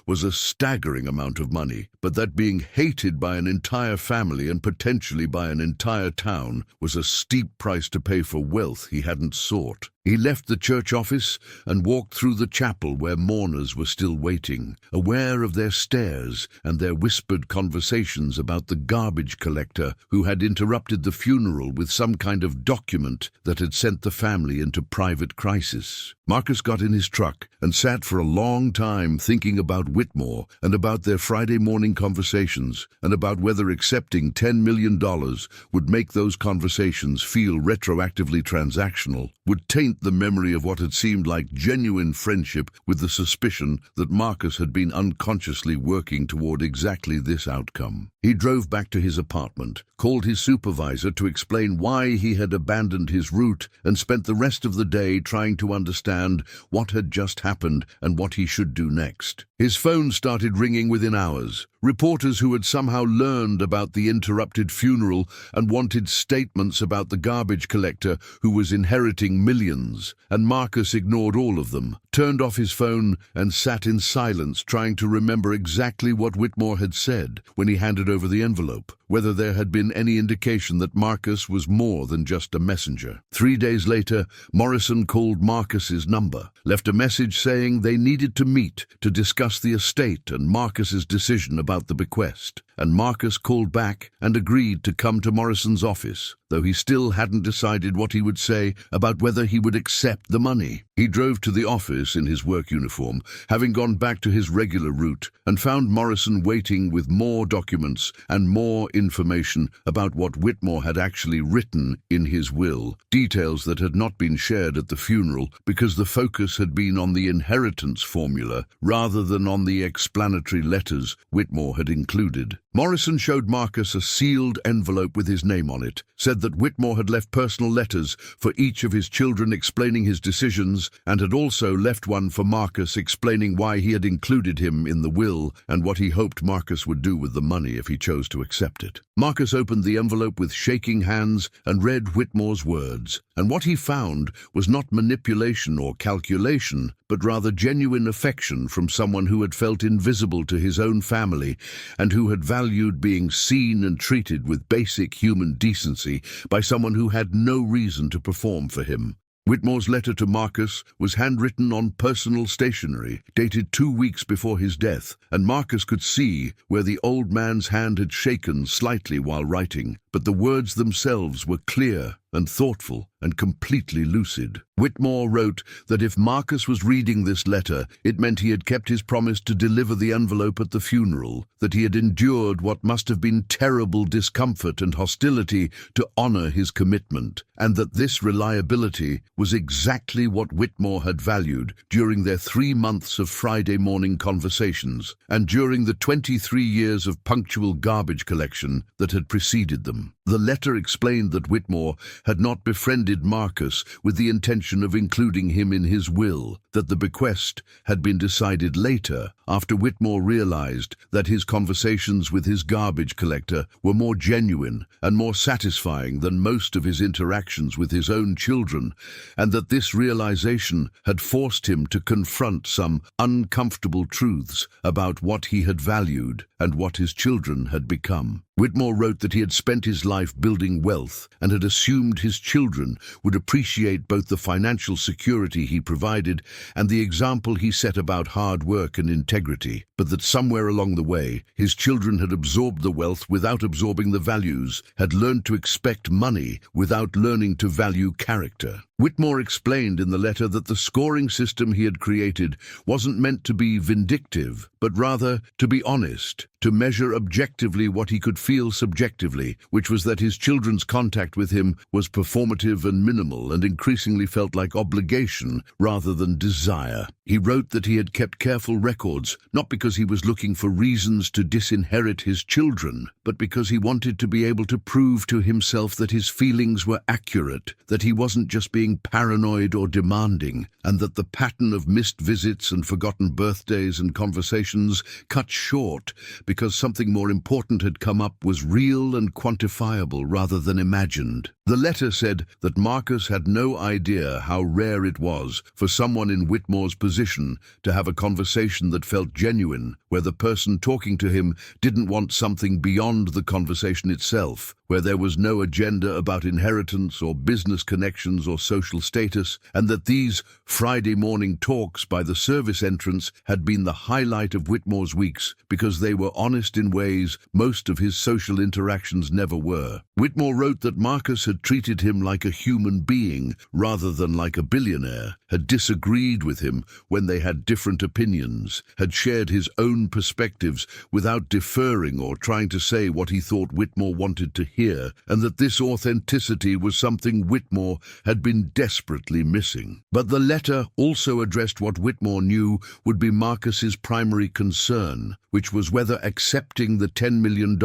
was a staggering amount of money, but that being hated by an entire family and potentially by an entire town was a steep price to pay for wealth he hadn't sought. He left the church office and walked through the chapel where mourners were still waiting, aware of their stares and their whispered conversations about the garbage collector who had interrupted the funeral with some kind of document that had sent the family into private crisis. Marcus got in his truck and sat for a long time thinking about Whitmore and about their Friday morning conversations and about whether accepting $10 million would make those conversations feel retroactively transactional, would taint the memory of what had seemed like genuine friendship with the suspicion that Marcus had been unconsciously working toward exactly this outcome. He drove back to his apartment, called his supervisor to explain why he had abandoned his route, and spent the rest of the day trying to understand what had just happened and what he should do next. His phone started ringing within hours. Reporters who had somehow learned about the interrupted funeral and wanted statements about the garbage collector who was inheriting millions, and Marcus ignored all of them, turned off his phone and sat in silence trying to remember exactly what Whitmore had said when he handed over the envelope, whether there had been any indication that Marcus was more than just a messenger. 3 days later, Morrison called Marcus's number, left a message saying they needed to meet to discuss the estate and Marcus's decision about the bequest, and Marcus called back and agreed to come to Morrison's office, though he still hadn't decided what he would say about whether he would accept the money. He drove to the office in his work uniform, having gone back to his regular route, and found Morrison waiting with more documents and more information about what Whitmore had actually written in his will, details that had not been shared at the funeral because the focus had been on the inheritance formula rather than on the explanatory letters Whitmore had included. Morrison showed Marcus a sealed envelope with his name on it, said that Whitmore had left personal letters for each of his children explaining his decisions, and had also left one for Marcus explaining why he had included him in the will and what he hoped Marcus would do with the money if he chose to accept it. Marcus opened the envelope with shaking hands and read Whitmore's words, and what he found was not manipulation or calculation, but rather genuine affection from someone who had felt invisible to his own family and who had valued being seen and treated with basic human decency by someone who had no reason to perform for him. Whitmore's letter to Marcus was handwritten on personal stationery, dated 2 weeks before his death, and Marcus could see where the old man's hand had shaken slightly while writing, but the words themselves were clear and thoughtful and completely lucid. Whitmore wrote that if Marcus was reading this letter, it meant he had kept his promise to deliver the envelope at the funeral, that he had endured what must have been terrible discomfort and hostility to honor his commitment, and that this reliability was exactly what Whitmore had valued during their 3 months of Friday morning conversations and during the 23 years of punctual garbage collection that had preceded them. The letter explained that Whitmore had not befriended Marcus with the intention of including him in his will, that the bequest had been decided later, after Whitmore realized that his conversations with his garbage collector were more genuine and more satisfying than most of his interactions with his own children, and that this realization had forced him to confront some uncomfortable truths about what he had valued and what his children had become. Whitmore wrote that he had spent his life building wealth and had assumed his children would appreciate both the financial security he provided and the example he set about hard work and integrity, but that somewhere along the way, his children had absorbed the wealth without absorbing the values, had learned to expect money without learning to value character. Whitmore explained in the letter that the scoring system he had created wasn't meant to be vindictive, but rather to be honest, to measure objectively what he could feel subjectively, which was that his children's contact with him was performative and minimal and increasingly felt like obligation rather than desire. He wrote that he had kept careful records, not because he was looking for reasons to disinherit his children, but because he wanted to be able to prove to himself that his feelings were accurate, that he wasn't just being paranoid or demanding, and that the pattern of missed visits and forgotten birthdays and conversations cut short because something more important had come up was real and quantifiable rather than imagined. The letter said that Marcus had no idea how rare it was for someone in Whitmore's position to have a conversation that felt genuine, where the person talking to him didn't want something beyond the conversation itself, where there was no agenda about inheritance or business connections or social status, and that these Friday morning talks by the service entrance had been the highlight of Whitmore's weeks because they were honest in ways most of his social interactions never were. Whitmore wrote that Marcus had treated him like a human being rather than like a billionaire, had disagreed with him when they had different opinions, had shared his own perspectives without deferring or trying to say what he thought Whitmore wanted to hear, and that this authenticity was something Whitmore had been desperately missing. But the letter also addressed what Whitmore knew would be Marcus's primary concern, which was whether accepting the $10 million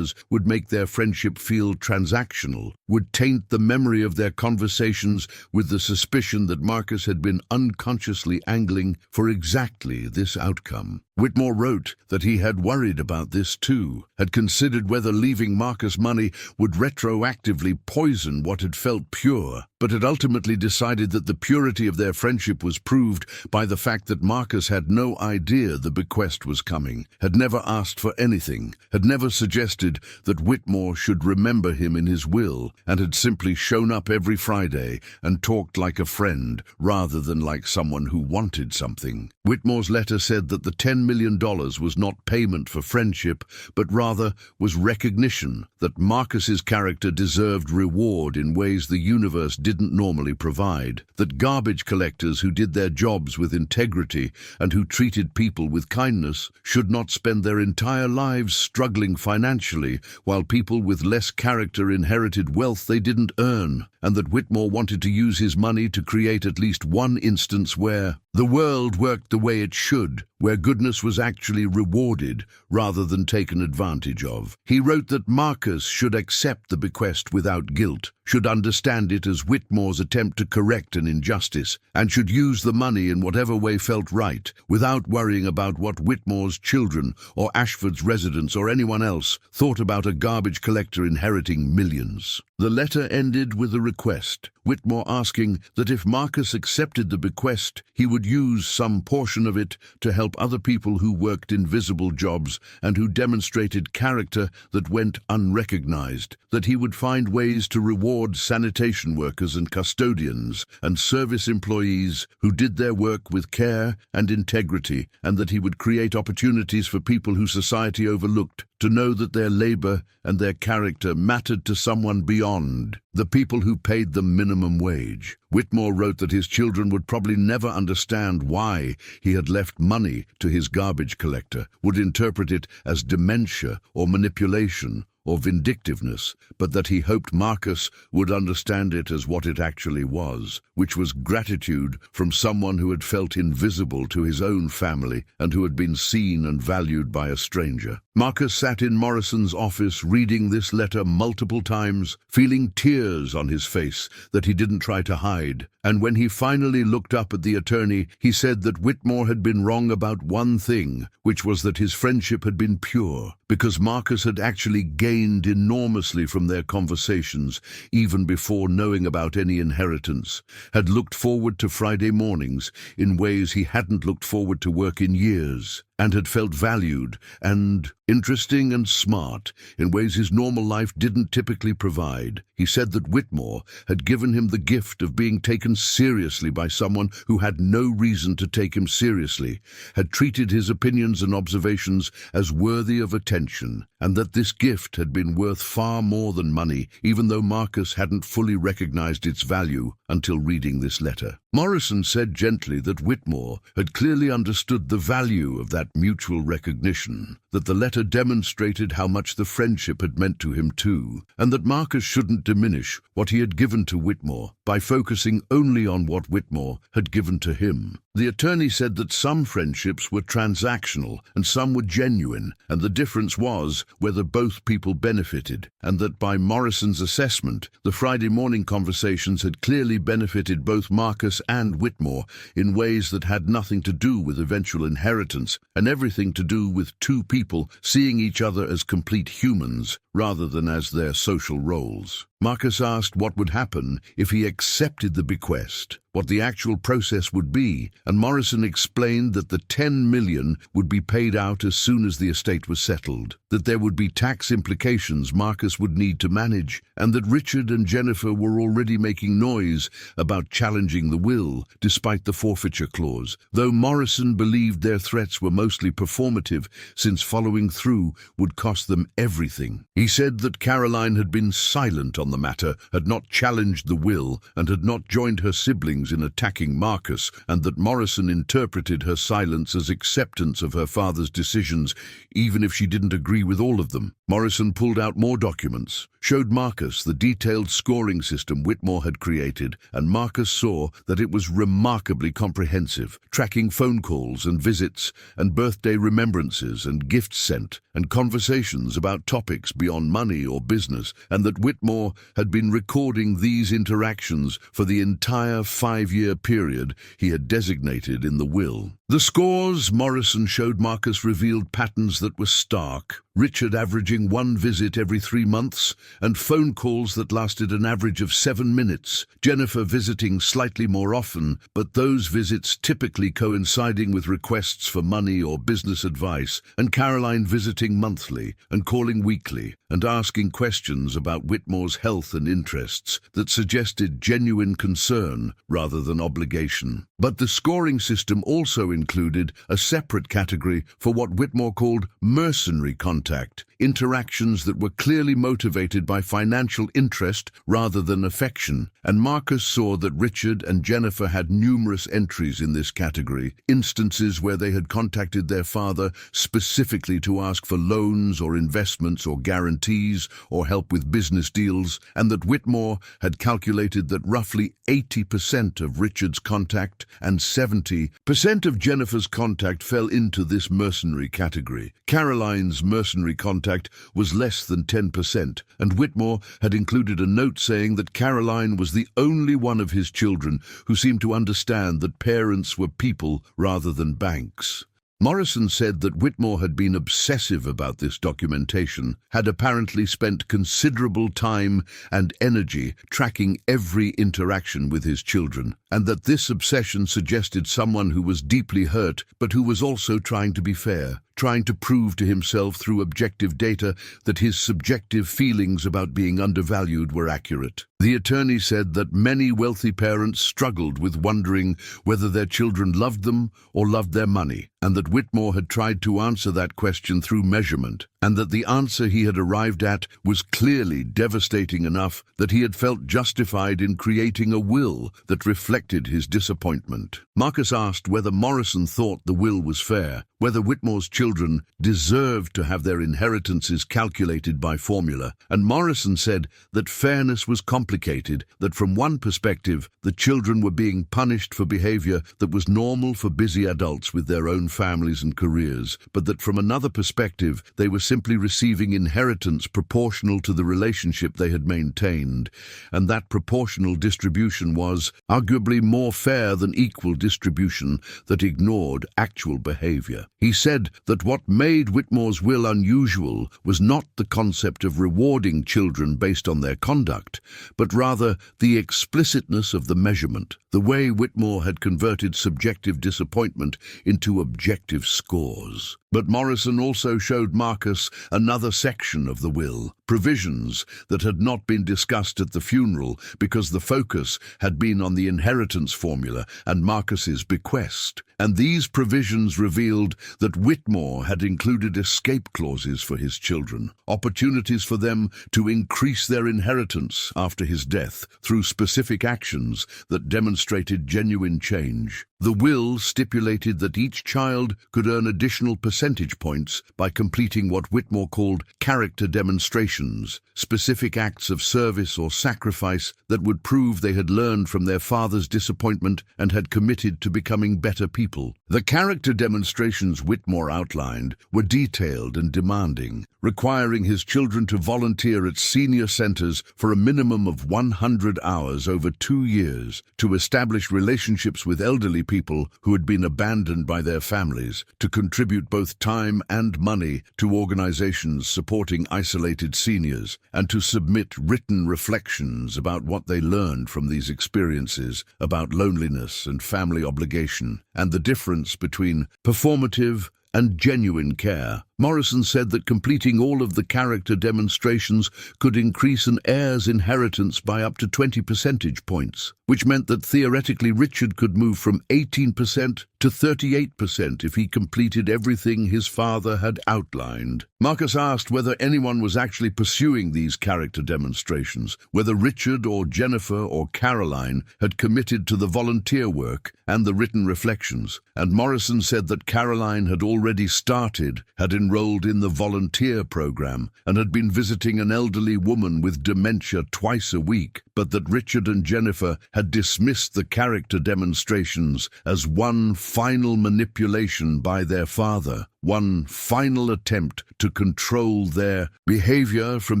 would make their friendship feel transactional, would taint the memory of their conversations with the suspicion that Marcus had been unconsciously angling for exactly this outcome. Whitmore wrote that he had worried about this too, had considered whether leaving Marcus money would retroactively poison what had felt pure, but had ultimately decided that the purity of their friendship was proved by the fact that Marcus had no idea the bequest was coming, had never asked for anything, had never suggested that Whitmore should remember him in his will, and had simply shown up every Friday and talked like a friend rather than like someone who wanted something. Whitmore's letter said that the $10 million was not payment for friendship, but rather was recognition that Marcus's character deserved reward in ways the universe didn't normally provide, that garbage collectors who did their jobs with integrity and who treated people with kindness should not spend their entire lives struggling financially, while people with less character inherited wealth they didn't earn, and that Whitmore wanted to use his money to create at least one instance where the world worked the way it should, where goodness was actually rewarded rather than taken advantage of. He wrote that Marcus should accept the bequest without guilt, should understand it as Whitmore's attempt to correct an injustice, and should use the money in whatever way felt right, without worrying about what Whitmore's children or Ashford's residents or anyone else thought about a garbage collector inheriting millions. The letter ended with a request, Whitmore asking that if Marcus accepted the bequest, he would use some portion of it to help other people who worked invisible jobs and who demonstrated character that went unrecognized, that he would find ways to reward sanitation workers and custodians and service employees who did their work with care and integrity, and that he would create opportunities for people who society overlooked to know that their labor and their character mattered to someone beyond the people who paid the minimum wage. Whitmore wrote that his children would probably never understand why he had left money to his garbage collector, would interpret it as dementia or manipulation or vindictiveness, but that he hoped Marcus would understand it as what it actually was, which was gratitude from someone who had felt invisible to his own family and who had been seen and valued by a stranger. Marcus sat in Morrison's office reading this letter multiple times, feeling tears on his face that he didn't try to hide, and when he finally looked up at the attorney, he said that Whitmore had been wrong about one thing, which was that his friendship had been pure, because Marcus had actually gained enormously from their conversations, even before knowing about any inheritance, had looked forward to Friday mornings in ways he hadn't looked forward to work in years, and had felt valued and interesting and smart in ways his normal life didn't typically provide. He said that Whitmore had given him the gift of being taken seriously by someone who had no reason to take him seriously, had treated his opinions and observations as worthy of attention, and that this gift had been worth far more than money, even though Marcus hadn't fully recognized its value until reading this letter. Morrison said gently that Whitmore had clearly understood the value of that mutual recognition, that the letter demonstrated how much the friendship had meant to him too, and that Marcus shouldn't diminish what he had given to Whitmore by focusing only on what Whitmore had given to him. The attorney said that some friendships were transactional and some were genuine, and the difference was whether both people benefited, and that by Morrison's assessment, the Friday morning conversations had clearly benefited both Marcus and Whitmore in ways that had nothing to do with eventual inheritance and everything to do with two people seeing each other as complete humans rather than as their social roles. Marcus asked what would happen if he accepted the bequest, what the actual process would be, and Morrison explained that the $10 million would be paid out as soon as the estate was settled, that there would be tax implications Marcus would need to manage, and that Richard and Jennifer were already making noise about challenging the will, despite the forfeiture clause, though Morrison believed their threats were mostly performative, since following through would cost them everything. He said that Caroline had been silent on the matter, had not challenged the will, and had not joined her siblings in attacking Marcus, and that Morrison interpreted her silence as acceptance of her father's decisions, even if she didn't agree with all of them. Morrison pulled out more documents, showed Marcus the detailed scoring system Whitmore had created, and Marcus saw that it was remarkably comprehensive, tracking phone calls and visits and birthday remembrances and gifts sent and conversations about topics beyond money or business, and that Whitmore had been recording these interactions for the entire 5-year period he had designated in the will. The scores Morrison showed Marcus revealed patterns that were stark. Richard averaging 1 visit every 3 months, and phone calls that lasted an average of 7 minutes. Jennifer visiting slightly more often, but those visits typically coinciding with requests for money or business advice, and Caroline visiting monthly and calling weekly, and asking questions about Whitmore's health and interests that suggested genuine concern rather than obligation. But the scoring system also included a separate category for what Whitmore called mercenary contact, interactions that were clearly motivated by financial interest rather than affection, and Marcus saw that Richard and Jennifer had numerous entries in this category, instances where they had contacted their father specifically to ask for loans or investments or guarantees or help with business deals, and that Whitmore had calculated that roughly 80% of Richard's contact and 70% of Jennifer's contact fell into this mercenary category. Caroline's mercenary contact was less than 10%, and Whitmore had included a note saying that Caroline was the only one of his children who seemed to understand that parents were people rather than banks. Morrison said that Whitmore had been obsessive about this documentation, had apparently spent considerable time and energy tracking every interaction with his children, and that this obsession suggested someone who was deeply hurt but who was also trying to be fair, trying to prove to himself through objective data that his subjective feelings about being undervalued were accurate. The attorney said that many wealthy parents struggled with wondering whether their children loved them or loved their money, and that Whitmore had tried to answer that question through measurement, and that the answer he had arrived at was clearly devastating enough that he had felt justified in creating a will that reflected his disappointment. Marcus asked whether Morrison thought the will was fair, whether Whitmore's children deserved to have their inheritances calculated by formula, and Morrison said that fairness was complicated, that from one perspective, the children were being punished for behavior that was normal for busy adults with their own families and careers, but that from another perspective, they were simply receiving inheritance proportional to the relationship they had maintained, and that proportional distribution was arguably more fair than equal distribution that ignored actual behavior. He said that what made Whitmore's will unusual was not the concept of rewarding children based on their conduct, but rather the explicitness of the measurement, the way Whitmore had converted subjective disappointment into objective scores. But Morrison also showed Marcus another section of the will, provisions that had not been discussed at the funeral because the focus had been on the inheritance formula and Marcus's bequest. And these provisions revealed that Whitmore had included escape clauses for his children, opportunities for them to increase their inheritance after his death through specific actions that demonstrated genuine change. The will stipulated that each child could earn additional percentage points by completing what Whitmore called character demonstrations, specific acts of service or sacrifice that would prove they had learned from their father's disappointment and had committed to becoming better people. The character demonstrations Whitmore outlined were detailed and demanding, requiring his children to volunteer at senior centers for a minimum of 100 hours over 2 years, to establish relationships with elderly people who had been abandoned by their families, to contribute both time and money to organizations supporting isolated seniors, and to submit written reflections about what they learned from these experiences, about loneliness and family obligation, and the difference between performative and genuine care. Morrison said that completing all of the character demonstrations could increase an heir's inheritance by up to 20 percentage points, which meant that theoretically Richard could move from 18% to 38% if he completed everything his father had outlined. Marcus asked whether anyone was actually pursuing these character demonstrations, whether Richard or Jennifer or Caroline had committed to the volunteer work and the written reflections, and Morrison said that Caroline had already started, had enrolled in the volunteer program, and had been visiting an elderly woman with dementia twice a week, but that Richard and Jennifer had dismissed the character demonstrations as one final manipulation by their father, one final attempt to control their behavior from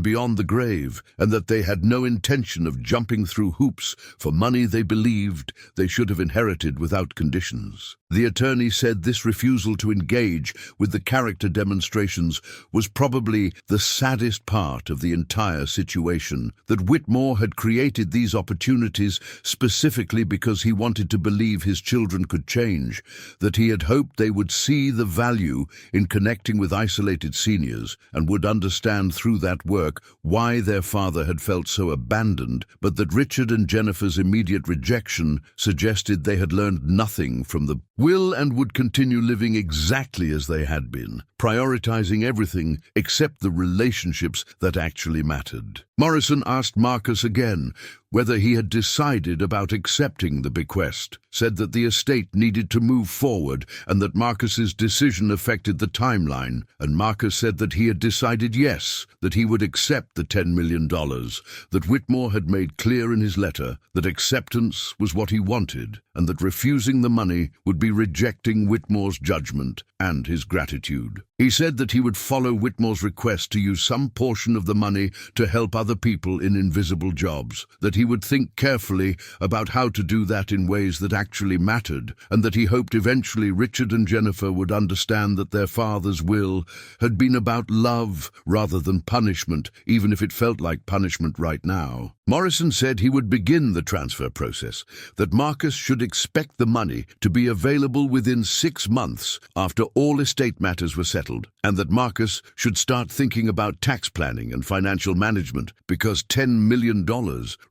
beyond the grave, and that they had no intention of jumping through hoops for money they believed they should have inherited without conditions. The attorney said this refusal to engage with the character demonstrations was probably the saddest part of the entire situation, that Whitmore had created these opportunities specifically because he wanted to believe his children could change, that he had hoped they would see the value in connecting with isolated seniors and would understand through that work why their father had felt so abandoned, but that Richard and Jennifer's immediate rejection suggested they had learned nothing from the will and would continue living exactly as they had been, prioritizing everything except the relationships that actually mattered. Morrison asked Marcus again whether he had decided about accepting the bequest, said that the estate needed to move forward and that Marcus's decision affected the timeline, and Marcus said that he had decided yes, that he would accept the $10 million, that Whitmore had made clear in his letter that acceptance was what he wanted, and that refusing the money would be rejecting Whitmore's judgment and his gratitude. He said that he would follow Whitmore's request to use some portion of the money to help other people in invisible jobs, that he would think carefully about how to do that in ways that actually mattered, and that he hoped eventually Richard and Jennifer would understand that their father's will had been about love rather than punishment, even if it felt like punishment right now. Morrison said he would begin the transfer process, that Marcus should expect the money to be available within 6 months after all estate matters were settled, and that Marcus should start thinking about tax planning and financial management because $10 million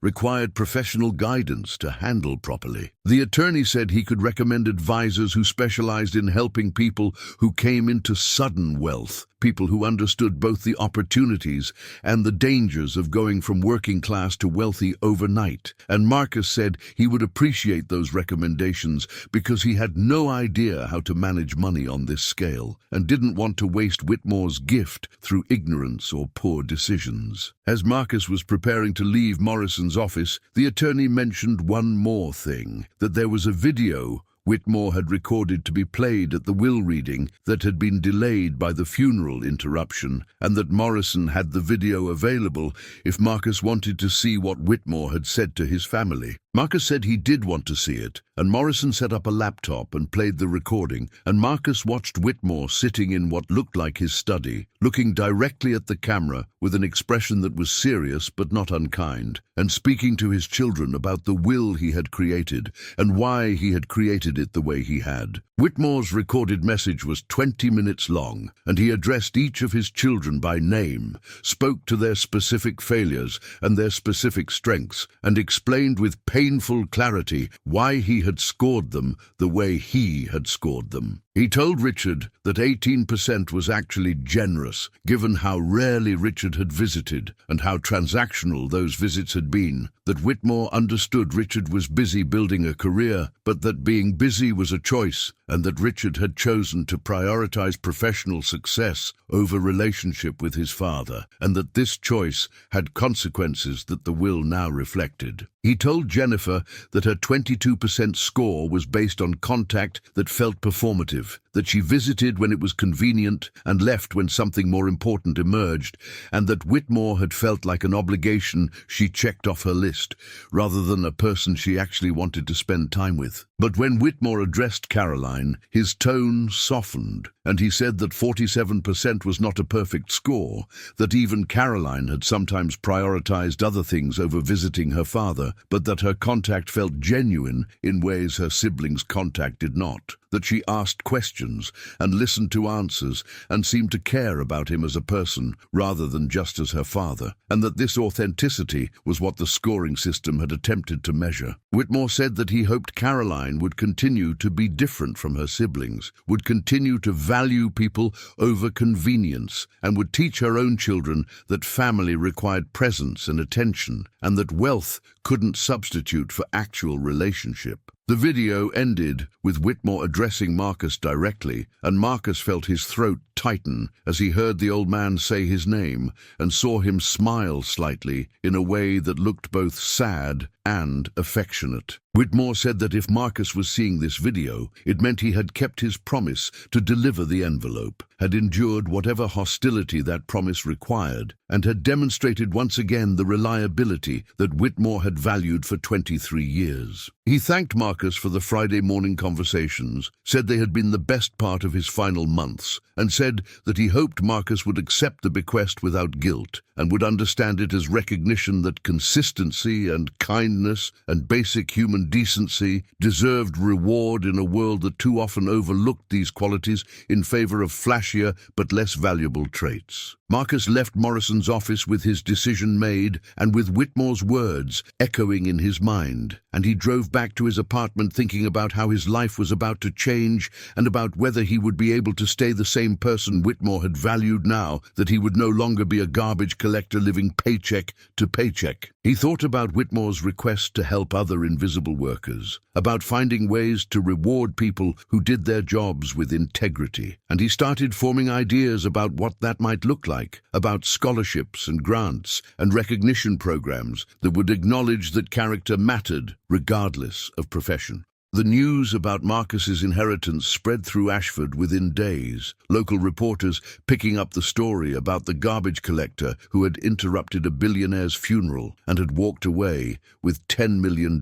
required professional guidance to handle properly. The attorney said he could recommend advisors who specialized in helping people who came into sudden wealth, people who understood both the opportunities and the dangers of going from working class to wealthy overnight. And Marcus said he would appreciate those recommendations because he had no idea how to manage money on this scale and didn't want to waste Whitmore's gift through ignorance or poor decisions. As Marcus was preparing to leave Morrison's office, the attorney mentioned one more thing, that there was a video Whitmore had recorded to be played at the will reading that had been delayed by the funeral interruption, and that Morrison had the video available if Marcus wanted to see what Whitmore had said to his family. Marcus said he did want to see it, and Morrison set up a laptop and played the recording, and Marcus watched Whitmore sitting in what looked like his study, looking directly at the camera with an expression that was serious but not unkind, and speaking to his children about the will he had created and why he had created it the way he had. Whitmore's recorded message was 20 minutes long, and he addressed each of his children by name, spoke to their specific failures and their specific strengths, and explained with painful clarity why he had scored them the way he had scored them. He told Richard that 18% was actually generous, given how rarely Richard had visited and how transactional those visits had been, that Whitmore understood Richard was busy building a career, but that being busy was a choice, and that Richard had chosen to prioritize professional success over relationship with his father, and that this choice had consequences that the will now reflected. He told Jennifer that her 22% score was based on contact that felt performative, that she visited when it was convenient and left when something more important emerged, and that Whitmore had felt like an obligation she checked off her list, rather than a person she actually wanted to spend time with. But when Whitmore addressed Caroline, his tone softened, and he said that 47% was not a perfect score, that even Caroline had sometimes prioritized other things over visiting her father, but that her contact felt genuine in ways her siblings' contact did not, that she asked questions and listened to answers and seemed to care about him as a person rather than just as her father, and that this authenticity was what the scoring system had attempted to measure. Whitmore said that he hoped Caroline would continue to be different from her siblings, would continue to value people over convenience, and would teach her own children that family required presence and attention, and that wealth couldn't substitute for actual relationship. The video ended with Whitmore addressing Marcus directly, and Marcus felt his throat tighten as he heard the old man say his name and saw him smile slightly in a way that looked both sad and affectionate. Whitmore said that if Marcus was seeing this video, it meant he had kept his promise to deliver the envelope, had endured whatever hostility that promise required, and had demonstrated once again the reliability that Whitmore had valued for 23 years. He thanked Marcus for the Friday morning conversations, said they had been the best part of his final months, and said that he hoped Marcus would accept the bequest without guilt and would understand it as recognition that consistency and kindness and basic human decency deserved reward in a world that too often overlooked these qualities in favor of flashier but less valuable traits. Marcus left Morrison's office with his decision made and with Whitmore's words echoing in his mind, and he drove back to his apartment thinking about how his life was about to change and about whether he would be able to stay the same person Whitmore had valued now that he would no longer be a garbage collector living paycheck to paycheck. He thought about Whitmore's request to help other invisible workers, about finding ways to reward people who did their jobs with integrity, and he started forming ideas about what that might look like, about scholarships and grants and recognition programs that would acknowledge that character mattered regardless of profession. The news about Marcus's inheritance spread through Ashford within days, local reporters picking up the story about the garbage collector who had interrupted a billionaire's funeral and had walked away with $10 million.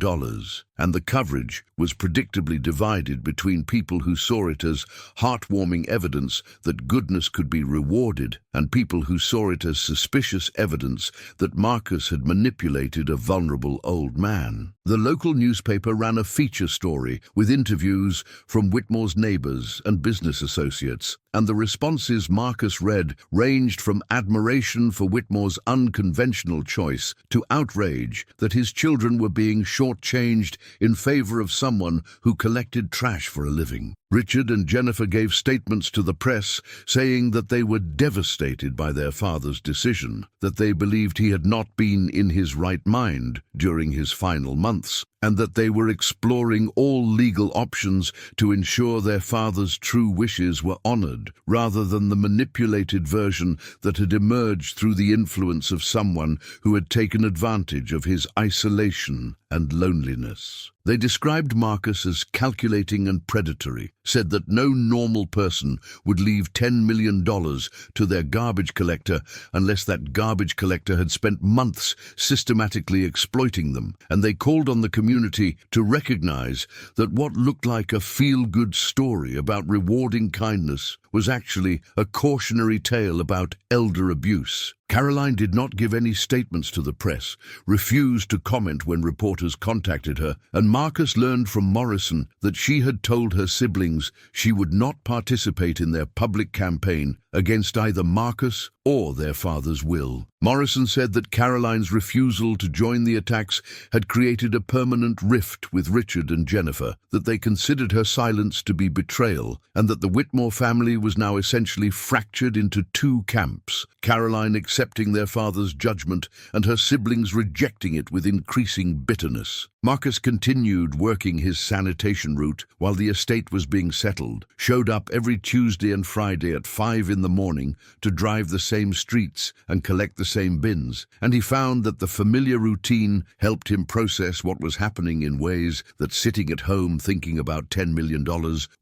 And the coverage was predictably divided between people who saw it as heartwarming evidence that goodness could be rewarded and people who saw it as suspicious evidence that Marcus had manipulated a vulnerable old man. The local newspaper ran a feature story with interviews from Whitmore's neighbors and business associates, and the responses Marcus read ranged from admiration for Whitmore's unconventional choice to outrage that his children were being shortchanged in favor of someone who collected trash for a living. Richard and Jennifer gave statements to the press saying that they were devastated by their father's decision, that they believed he had not been in his right mind during his final months, and that they were exploring all legal options to ensure their father's true wishes were honored, rather than the manipulated version that had emerged through the influence of someone who had taken advantage of his isolation and loneliness. They described Marcus as calculating and predatory, said that no normal person would leave $10 million to their garbage collector unless that garbage collector had spent months systematically exploiting them, and they called on the community to recognize that what looked like a feel-good story about rewarding kindness was actually a cautionary tale about elder abuse. Caroline did not give any statements to the press, refused to comment when reporters contacted her, and Marcus learned from Morrison that she had told her siblings she would not participate in their public campaign against either Marcus or their father's will. Morrison said that Caroline's refusal to join the attacks had created a permanent rift with Richard and Jennifer, that they considered her silence to be betrayal, and that the Whitmore family was now essentially fractured into two camps, Caroline accepting their father's judgment and her siblings rejecting it with increasing bitterness. Marcus continued working his sanitation route while the estate was being settled, showed up every Tuesday and Friday at 5 in the morning to drive the same streets and collect the same bins, and he found that the familiar routine helped him process what was happening in ways that sitting at home thinking about $10 million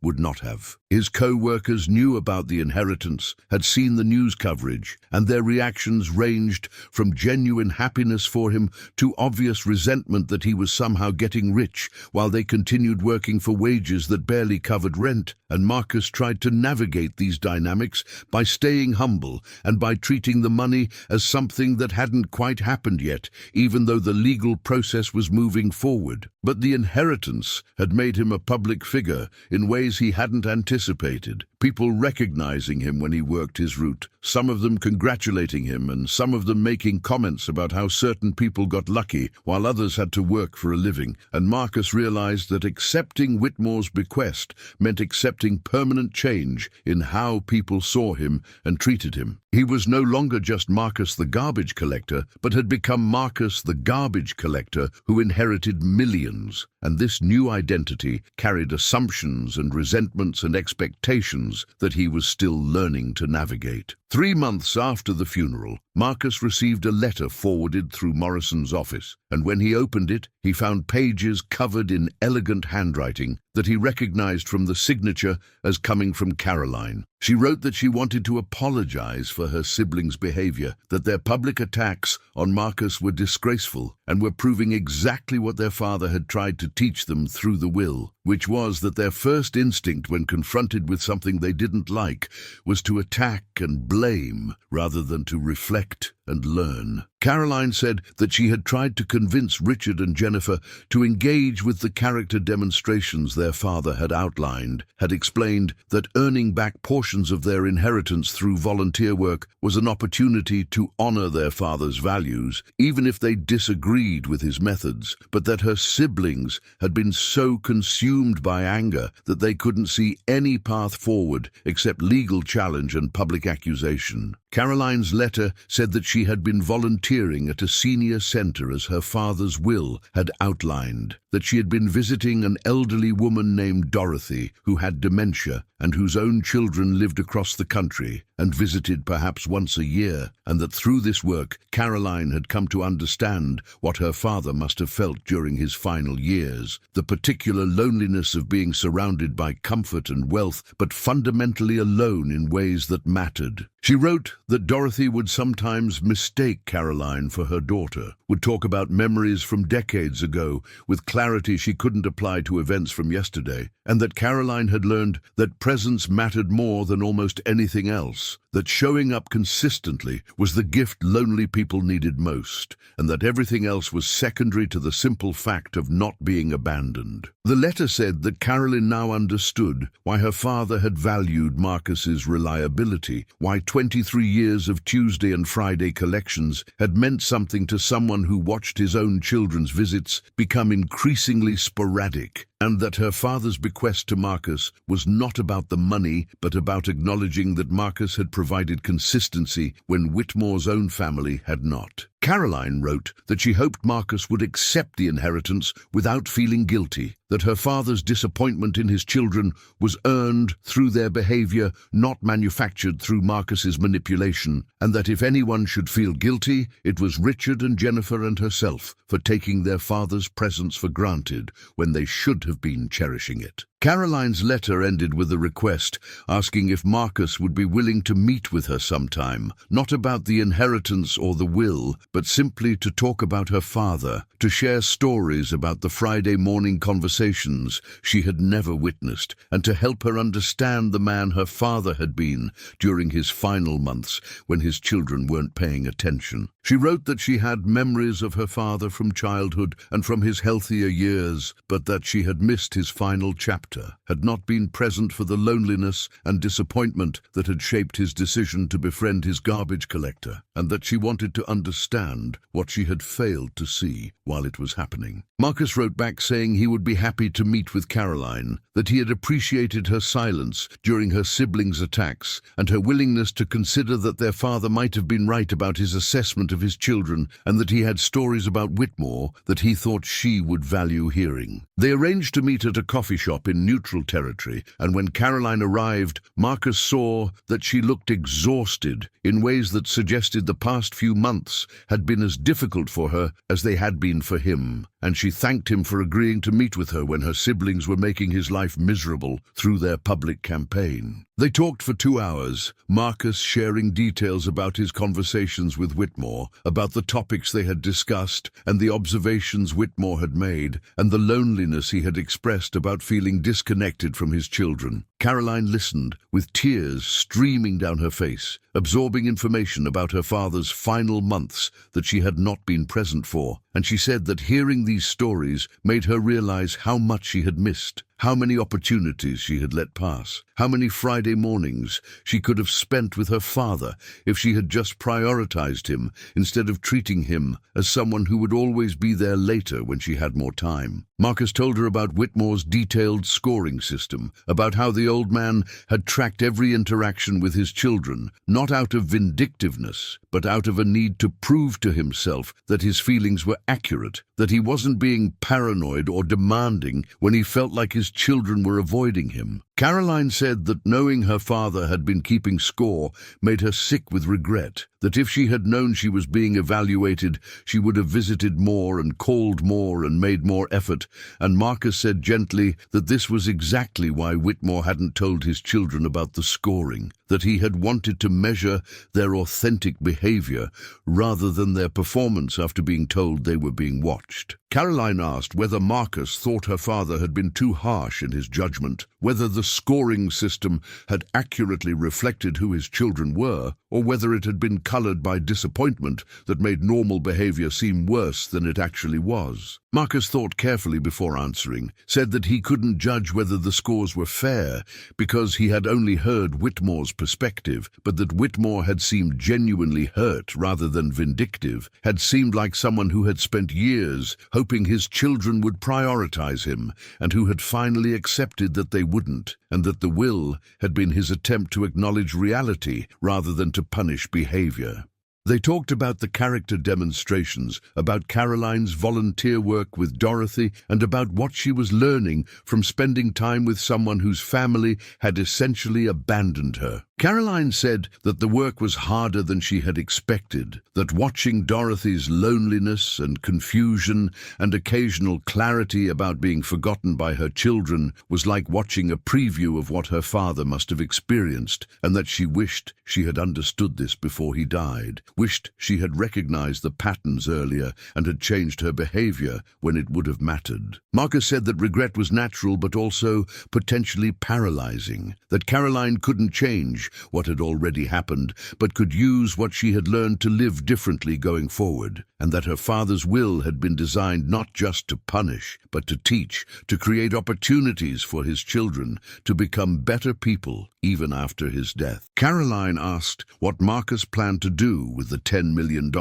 would not have. His co-workers knew about the inheritance, had seen the news coverage, and their reactions ranged from genuine happiness for him to obvious resentment that he was somehow getting rich while they continued working for wages that barely covered rent. And Marcus tried to navigate these dynamics by staying humble and by treating the money as something that hadn't quite happened yet, even though the legal process was moving forward. But the inheritance had made him a public figure in ways he hadn't anticipated, people recognizing him when he worked his route, some of them congratulating him and some of them making comments about how certain people got lucky while others had to work for a living. And Marcus realized that accepting Whitmore's bequest meant accepting permanent change in how people saw him and treated him. He was no longer just Marcus the garbage collector, but had become Marcus the garbage collector who inherited millions. And this new identity carried assumptions and resentments and expectations emotions that he was still learning to navigate. 3 months after the funeral, Marcus received a letter forwarded through Morrison's office, and when he opened it, he found pages covered in elegant handwriting that he recognized from the signature as coming from Caroline. She wrote that she wanted to apologize for her siblings' behavior, that their public attacks on Marcus were disgraceful and were proving exactly what their father had tried to teach them through the will, which was that their first instinct when confronted with something they didn't like was to attack and blame rather than to reflect and learn. Caroline said that she had tried to convince Richard and Jennifer to engage with the character demonstrations their father had outlined, had explained that earning back portions of their inheritance through volunteer work was an opportunity to honor their father's values, even if they disagreed with his methods, but that her siblings had been so consumed by anger that they couldn't see any path forward except legal challenge and public accusation. Caroline's letter said that she had been volunteering at a senior center as her father's will had outlined, that she had been visiting an elderly woman named Dorothy who had dementia and whose own children lived across the country and visited perhaps once a year, and that through this work Caroline had come to understand what her father must have felt during his final years, the particular loneliness of being surrounded by comfort and wealth, but fundamentally alone in ways that mattered. She wrote that Dorothy would sometimes mistake Caroline for her daughter, would talk about memories from decades ago with clarity she couldn't apply to events from yesterday, and that Caroline had learned that presence mattered more than almost anything else, that showing up consistently was the gift lonely people needed most, and that everything else was secondary to the simple fact of not being abandoned. The letter said that Caroline now understood why her father had valued Marcus's reliability, why 23 years of Tuesday and Friday collections had meant something to someone who watched his own children's visits become increasingly sporadic, and that her father's bequest to Marcus was not about the money, but about acknowledging that Marcus had provided consistency when Whitmore's own family had not. Caroline wrote that she hoped Marcus would accept the inheritance without feeling guilty, that her father's disappointment in his children was earned through their behavior, not manufactured through Marcus's manipulation, and that if anyone should feel guilty, it was Richard and Jennifer and herself for taking their father's presence for granted when they should have been cherishing it. Caroline's letter ended with a request asking if Marcus would be willing to meet with her sometime, not about the inheritance or the will, but simply to talk about her father, to share stories about the Friday morning conversations she had never witnessed, and to help her understand the man her father had been during his final months when his children weren't paying attention. She wrote that she had memories of her father from childhood and from his healthier years, but that she had missed his final chapter, had not been present for the loneliness and disappointment that had shaped his decision to befriend his garbage collector, and that she wanted to understand what she had failed to see while it was happening. Marcus wrote back saying he would be happy to meet with Caroline, that he had appreciated her silence during her siblings' attacks and her willingness to consider that their father might have been right about his assessment of his children, and that he had stories about Whitmore that he thought she would value hearing. They arranged to meet at a coffee shop in neutral territory, and when Caroline arrived, Marcus saw that she looked exhausted in ways that suggested the past few months had been as difficult for her as they had been for him, and she thanked him for agreeing to meet with her when her siblings were making his life miserable through their public campaign. They talked for 2 hours, Marcus sharing details about his conversations with Whitmore, about the topics they had discussed and the observations Whitmore had made, and the loneliness he had expressed about feeling disconnected from his children. Caroline listened, with tears streaming down her face, absorbing information about her father's final months that she had not been present for, and she said that hearing these stories made her realize how much she had missed, how many opportunities she had let pass, how many Friday mornings she could have spent with her father if she had just prioritized him instead of treating him as someone who would always be there later when she had more time. Marcus told her about Whitmore's detailed scoring system, about how the old man had tracked every interaction with his children, not out of vindictiveness, but out of a need to prove to himself that his feelings were accurate, that he wasn't being paranoid or demanding when he felt like his his children were avoiding him. Caroline said that knowing her father had been keeping score made her sick with regret, that if she had known she was being evaluated, she would have visited more and called more and made more effort, and Marcus said gently that this was exactly why Whitmore hadn't told his children about the scoring, that he had wanted to measure their authentic behavior rather than their performance after being told they were being watched. Caroline asked whether Marcus thought her father had been too harsh in his judgment, whether the scoring system had accurately reflected who his children were, or whether it had been colored by disappointment that made normal behavior seem worse than it actually was. Marcus thought carefully before answering, said that he couldn't judge whether the scores were fair because he had only heard Whitmore's perspective, but that Whitmore had seemed genuinely hurt rather than vindictive, had seemed like someone who had spent years hoping his children would prioritize him, and who had finally accepted that they wouldn't, and that the will had been his attempt to acknowledge reality rather than to punish behavior. They talked about the character demonstrations, about Caroline's volunteer work with Dorothy, and about what she was learning from spending time with someone whose family had essentially abandoned her. Caroline said that the work was harder than she had expected, that watching Dorothy's loneliness and confusion and occasional clarity about being forgotten by her children was like watching a preview of what her father must have experienced, and that she wished she had understood this before he died, wished she had recognized the patterns earlier and had changed her behavior when it would have mattered. Marcus said that regret was natural but also potentially paralyzing, that Caroline couldn't change what had already happened, but could use what she had learned to live differently going forward, and that her father's will had been designed not just to punish, but to teach, to create opportunities for his children to become better people even after his death. Caroline asked what Marcus planned to do with the $10 million,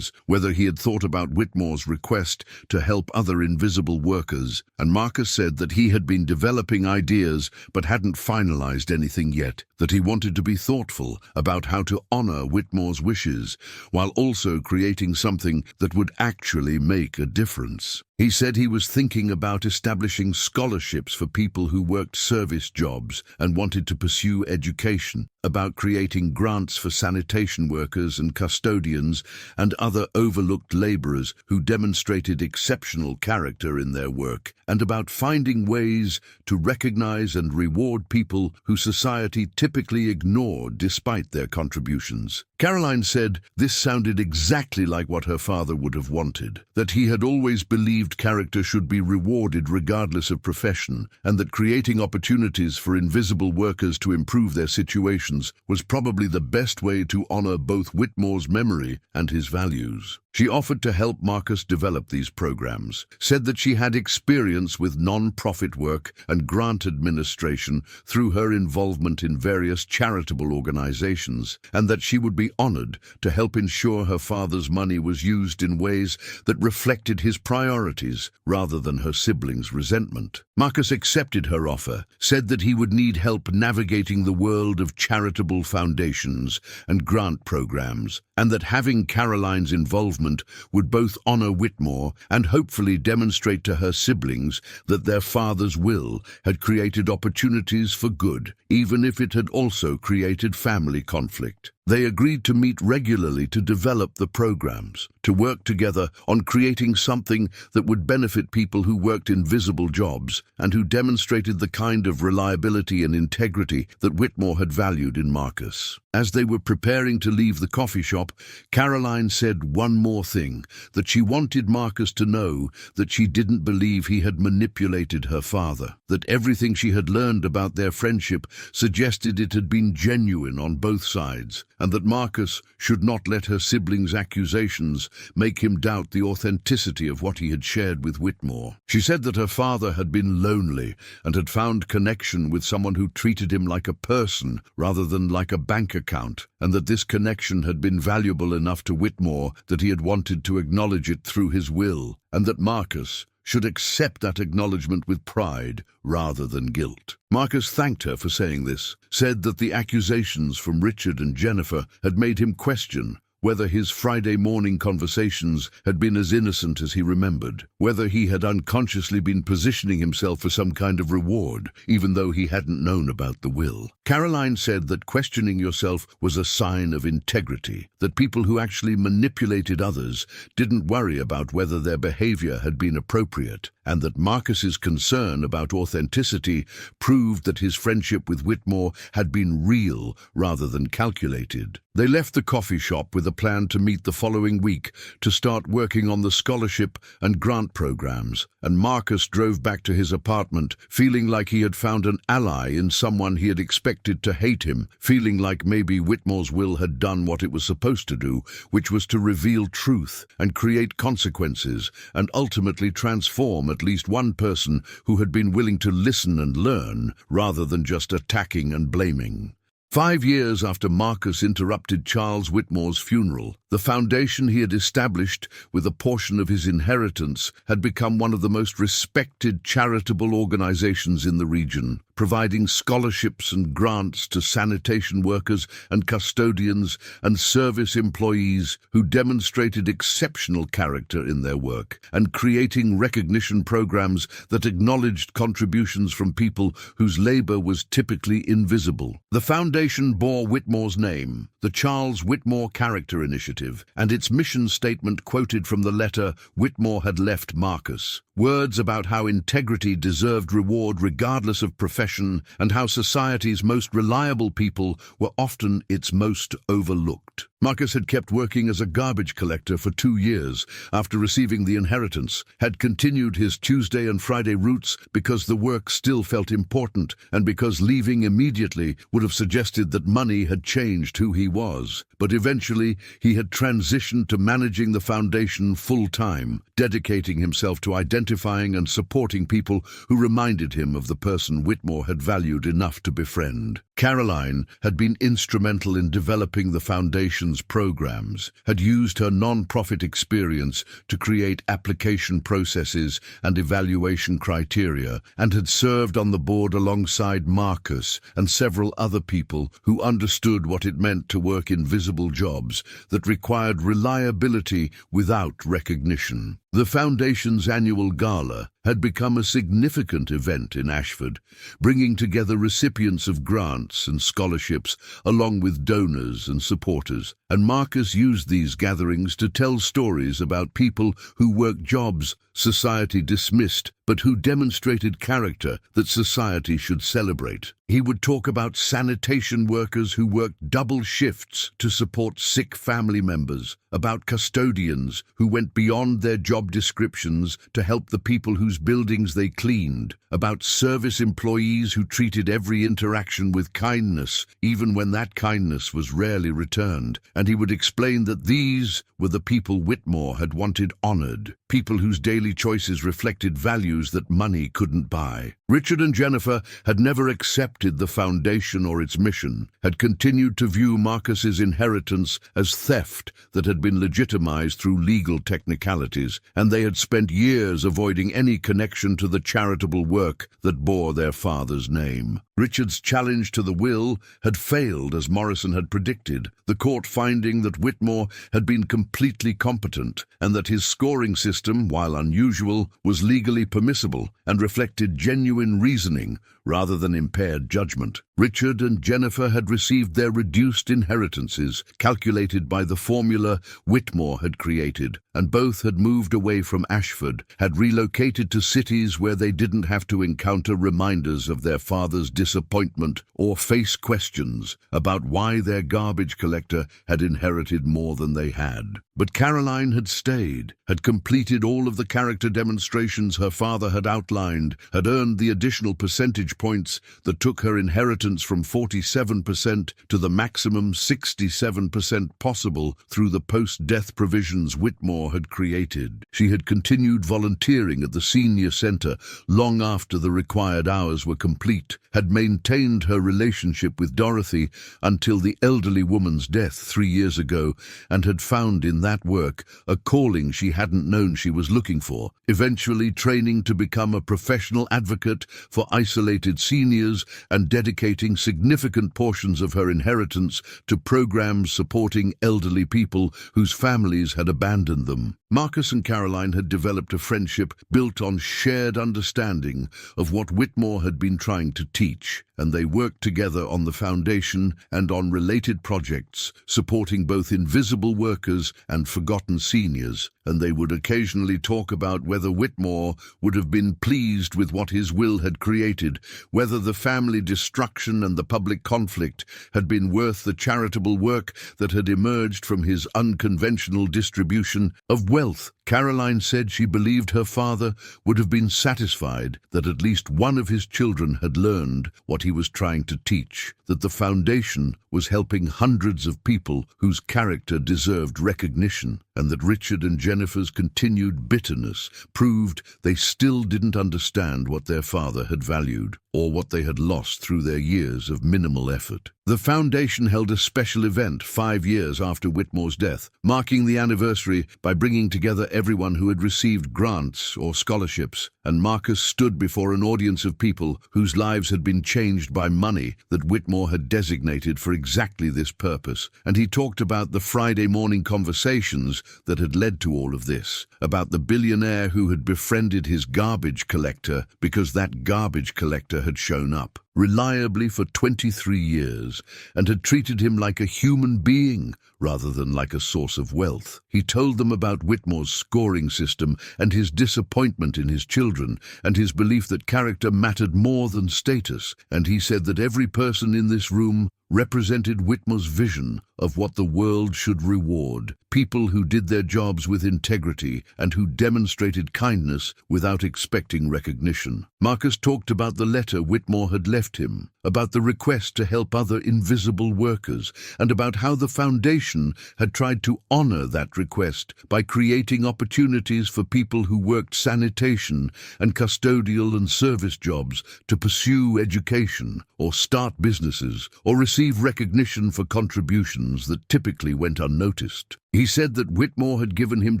whether he had thought about Whitmore's request to help other invisible workers, and Marcus said that he had been developing ideas but hadn't finalized anything yet, that he wanted to be thoughtful about how to honor Whitmore's wishes, while also creating something that would actually make a difference. He said he was thinking about establishing scholarships for people who worked service jobs and wanted to pursue education, about creating grants for sanitation workers and custodians and other overlooked laborers who demonstrated exceptional character in their work, and about finding ways to recognize and reward people who society typically ignored despite their contributions. Caroline said this sounded exactly like what her father would have wanted, that he had always believed character should be rewarded regardless of profession, and that creating opportunities for invisible workers to improve their situations was probably the best way to honor both Whitmore's memory and his values. She offered to help Marcus develop these programs, said that she had experience with non-profit work and grant administration through her involvement in various charitable organizations, and that she would be honored to help ensure her father's money was used in ways that reflected his priorities rather than her siblings' resentment. Marcus accepted her offer, said that he would need help navigating the world of charitable foundations and grant programs, and that having Caroline's involvement would both honor Whitmore and hopefully demonstrate to her siblings that their father's will had created opportunities for good, even if it had also created family conflict. They agreed to meet regularly to develop the programs, to work together on creating something that would benefit people who worked invisible jobs and who demonstrated the kind of reliability and integrity that Whitmore had valued in Marcus. As they were preparing to leave the coffee shop, Caroline said one more thing, that she wanted Marcus to know that she didn't believe he had manipulated her father, that everything she had learned about their friendship suggested it had been genuine on both sides, and that Marcus should not let her siblings' accusations make him doubt the authenticity of what he had shared with Whitmore. She said that her father had been lonely and had found connection with someone who treated him like a person rather than like a bank account, and that this connection had been valuable enough to Whitmore that he had wanted to acknowledge it through his will, and that Marcus should accept that acknowledgement with pride rather than guilt. Marcus thanked her for saying this, said that the accusations from Richard and Jennifer had made him question whether his Friday morning conversations had been as innocent as he remembered, whether he had unconsciously been positioning himself for some kind of reward, even though he hadn't known about the will. Caroline said that questioning yourself was a sign of integrity, that people who actually manipulated others didn't worry about whether their behavior had been appropriate, and that Marcus's concern about authenticity proved that his friendship with Whitmore had been real rather than calculated. They left the coffee shop with a plan to meet the following week to start working on the scholarship and grant programs, and Marcus drove back to his apartment feeling like he had found an ally in someone he had expected to hate him, feeling like maybe Whitmore's will had done what it was supposed to do, which was to reveal truth and create consequences and ultimately transform at least one person who had been willing to listen and learn rather than just attacking and blaming. 5 years after Marcus interrupted Charles Whitmore's funeral, the foundation he had established with a portion of his inheritance had become one of the most respected charitable organizations in the region, providing scholarships and grants to sanitation workers and custodians and service employees who demonstrated exceptional character in their work, and creating recognition programs that acknowledged contributions from people whose labor was typically invisible. The foundation bore Whitmore's name, the Charles Whitmore Character Initiative, and its mission statement quoted from the letter Whitmore had left Marcus. Words about how integrity deserved reward regardless of profession, and how society's most reliable people were often its most overlooked. Marcus had kept working as a garbage collector for 2 years after receiving the inheritance, had continued his Tuesday and Friday routes because the work still felt important and because leaving immediately would have suggested that money had changed who he was. But eventually he had transitioned to managing the foundation full-time, dedicating himself to identifying and supporting people who reminded him of the person Whitmore had valued enough to befriend. Caroline had been instrumental in developing the foundation's programs, had used her non-profit experience to create application processes and evaluation criteria, and had served on the board alongside Marcus and several other people who understood what it meant to work in visible jobs that required reliability without recognition. The Foundation's annual gala had become a significant event in Ashford, bringing together recipients of grants and scholarships along with donors and supporters, and Marcus used these gatherings to tell stories about people who worked jobs society dismissed but who demonstrated character that society should celebrate. He would talk about sanitation workers who worked double shifts to support sick family members, about custodians who went beyond their job descriptions to help the people whose buildings they cleaned, about service employees who treated every interaction with kindness, even when that kindness was rarely returned, and he would explain that these were the people Whitmore had wanted honored, people whose daily choices reflected values that money couldn't buy. Richard and Jennifer had never accepted the foundation or its mission, had continued to view Marcus's inheritance as theft that had been legitimized through legal technicalities, and they had spent years avoiding any connection to the charitable work that bore their father's name. Richard's challenge to the will had failed as Morrison had predicted, the court finding that Whitmore had been completely competent and that his scoring system, while unusual, was legally permissible and reflected genuine reasoning rather than impaired judgment. Richard and Jennifer had received their reduced inheritances, calculated by the formula Whitmore had created, and both had moved away from Ashford, had relocated to cities where they didn't have to encounter reminders of their father's disappointment or face questions about why their garbage collector had inherited more than they had. But Caroline had stayed, had completed all of the character demonstrations her father had outlined, had earned the additional percentage points that took her inheritance from 47% to the maximum 67% possible through the post-death provisions Whitmore had created. She had continued volunteering at the senior center long after the required hours were complete, had maintained her relationship with Dorothy until the elderly woman's death 3 years ago, and had found in that work a calling she hadn't known she was looking for, eventually training to become a professional advocate for isolated seniors and dedicated allocating significant portions of her inheritance to programs supporting elderly people whose families had abandoned them. Marcus and Caroline had developed a friendship built on shared understanding of what Whitmore had been trying to teach, and they worked together on the foundation and on related projects, supporting both invisible workers and forgotten seniors, and they would occasionally talk about whether Whitmore would have been pleased with what his will had created, whether the family destruction and the public conflict had been worth the charitable work that had emerged from his unconventional distribution of wealth. Caroline said she believed her father would have been satisfied that at least one of his children had learned what he was trying to teach, that the foundation was helping hundreds of people whose character deserved recognition, and that Richard and Jennifer's continued bitterness proved they still didn't understand what their father had valued, or what they had lost through their years of minimal effort. The foundation held a special event 5 years after Whitmore's death, marking the anniversary by bringing together everyone who had received grants or scholarships, and Marcus stood before an audience of people whose lives had been changed by money that Whitmore had designated for exactly this purpose, and he talked about the Friday morning conversations that had led to all of this, about the billionaire who had befriended his garbage collector because that garbage collector had shown up reliably for 23 years and had treated him like a human being rather than like a source of wealth. He told them about Whitmore's scoring system and his disappointment in his children and his belief that character mattered more than status, and he said that every person in this room represented Whitmore's vision of what the world should reward, people who did their jobs with integrity and who demonstrated kindness without expecting recognition. Marcus talked about the letter Whitmore had left him, about the request to help other invisible workers, and about how the foundation had tried to honor that request by creating opportunities for people who worked sanitation and custodial and service jobs to pursue education or start businesses or receive recognition for contributions that typically went unnoticed. He said that Whitmore had given him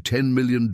$10 million,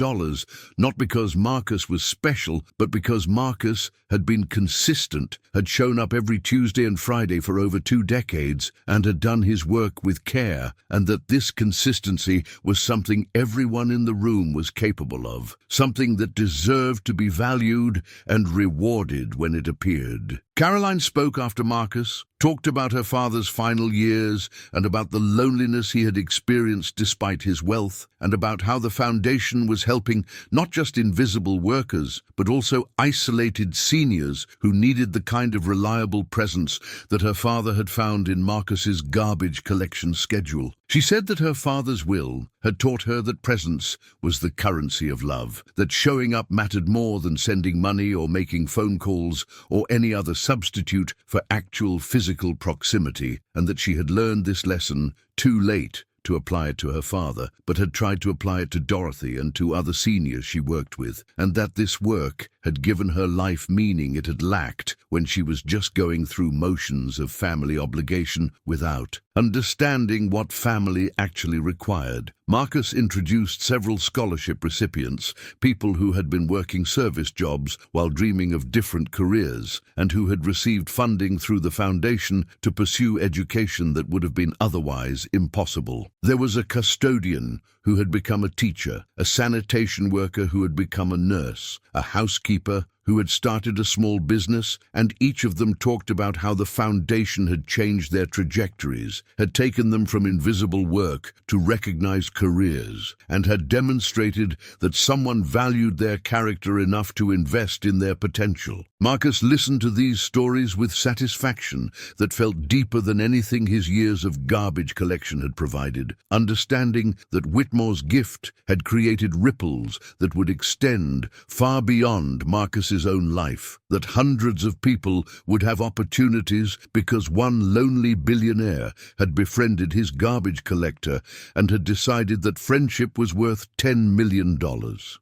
not because Marcus was special, but because Marcus had been consistent, had shown up every Tuesday and Friday for over 2 decades, and had done his work with care, and that this consistency was something everyone in the room was capable of, something that deserved to be valued and rewarded when it appeared. Caroline spoke after Marcus, talked about her father's final years and about the loneliness he had experienced despite his wealth, and about how the foundation was helping not just invisible workers, but also isolated seniors who needed the kind of reliable presence that her father had found in Marcus's garbage collection schedule. She said that her father's will had taught her that presence was the currency of love, that showing up mattered more than sending money or making phone calls or any other substitute for actual physical proximity, and that she had learned this lesson too late to apply it to her father, but had tried to apply it to Dorothy and to other seniors she worked with, and that this work had given her life meaning it had lacked when she was just going through motions of family obligation without understanding what family actually required. Marcus introduced several scholarship recipients, people who had been working service jobs while dreaming of different careers, and who had received funding through the foundation to pursue education that would have been otherwise impossible. There was a custodian who had become a teacher, a sanitation worker who had become a nurse, a housekeeper who had started a small business, and each of them talked about how the foundation had changed their trajectories, had taken them from invisible work to recognized careers, and had demonstrated that someone valued their character enough to invest in their potential. Marcus listened to these stories with satisfaction that felt deeper than anything his years of garbage collection had provided, understanding that Whitmore's gift had created ripples that would extend far beyond Marcus's own life, that hundreds of people would have opportunities because one lonely billionaire had befriended his garbage collector and had decided that friendship was worth $10 million.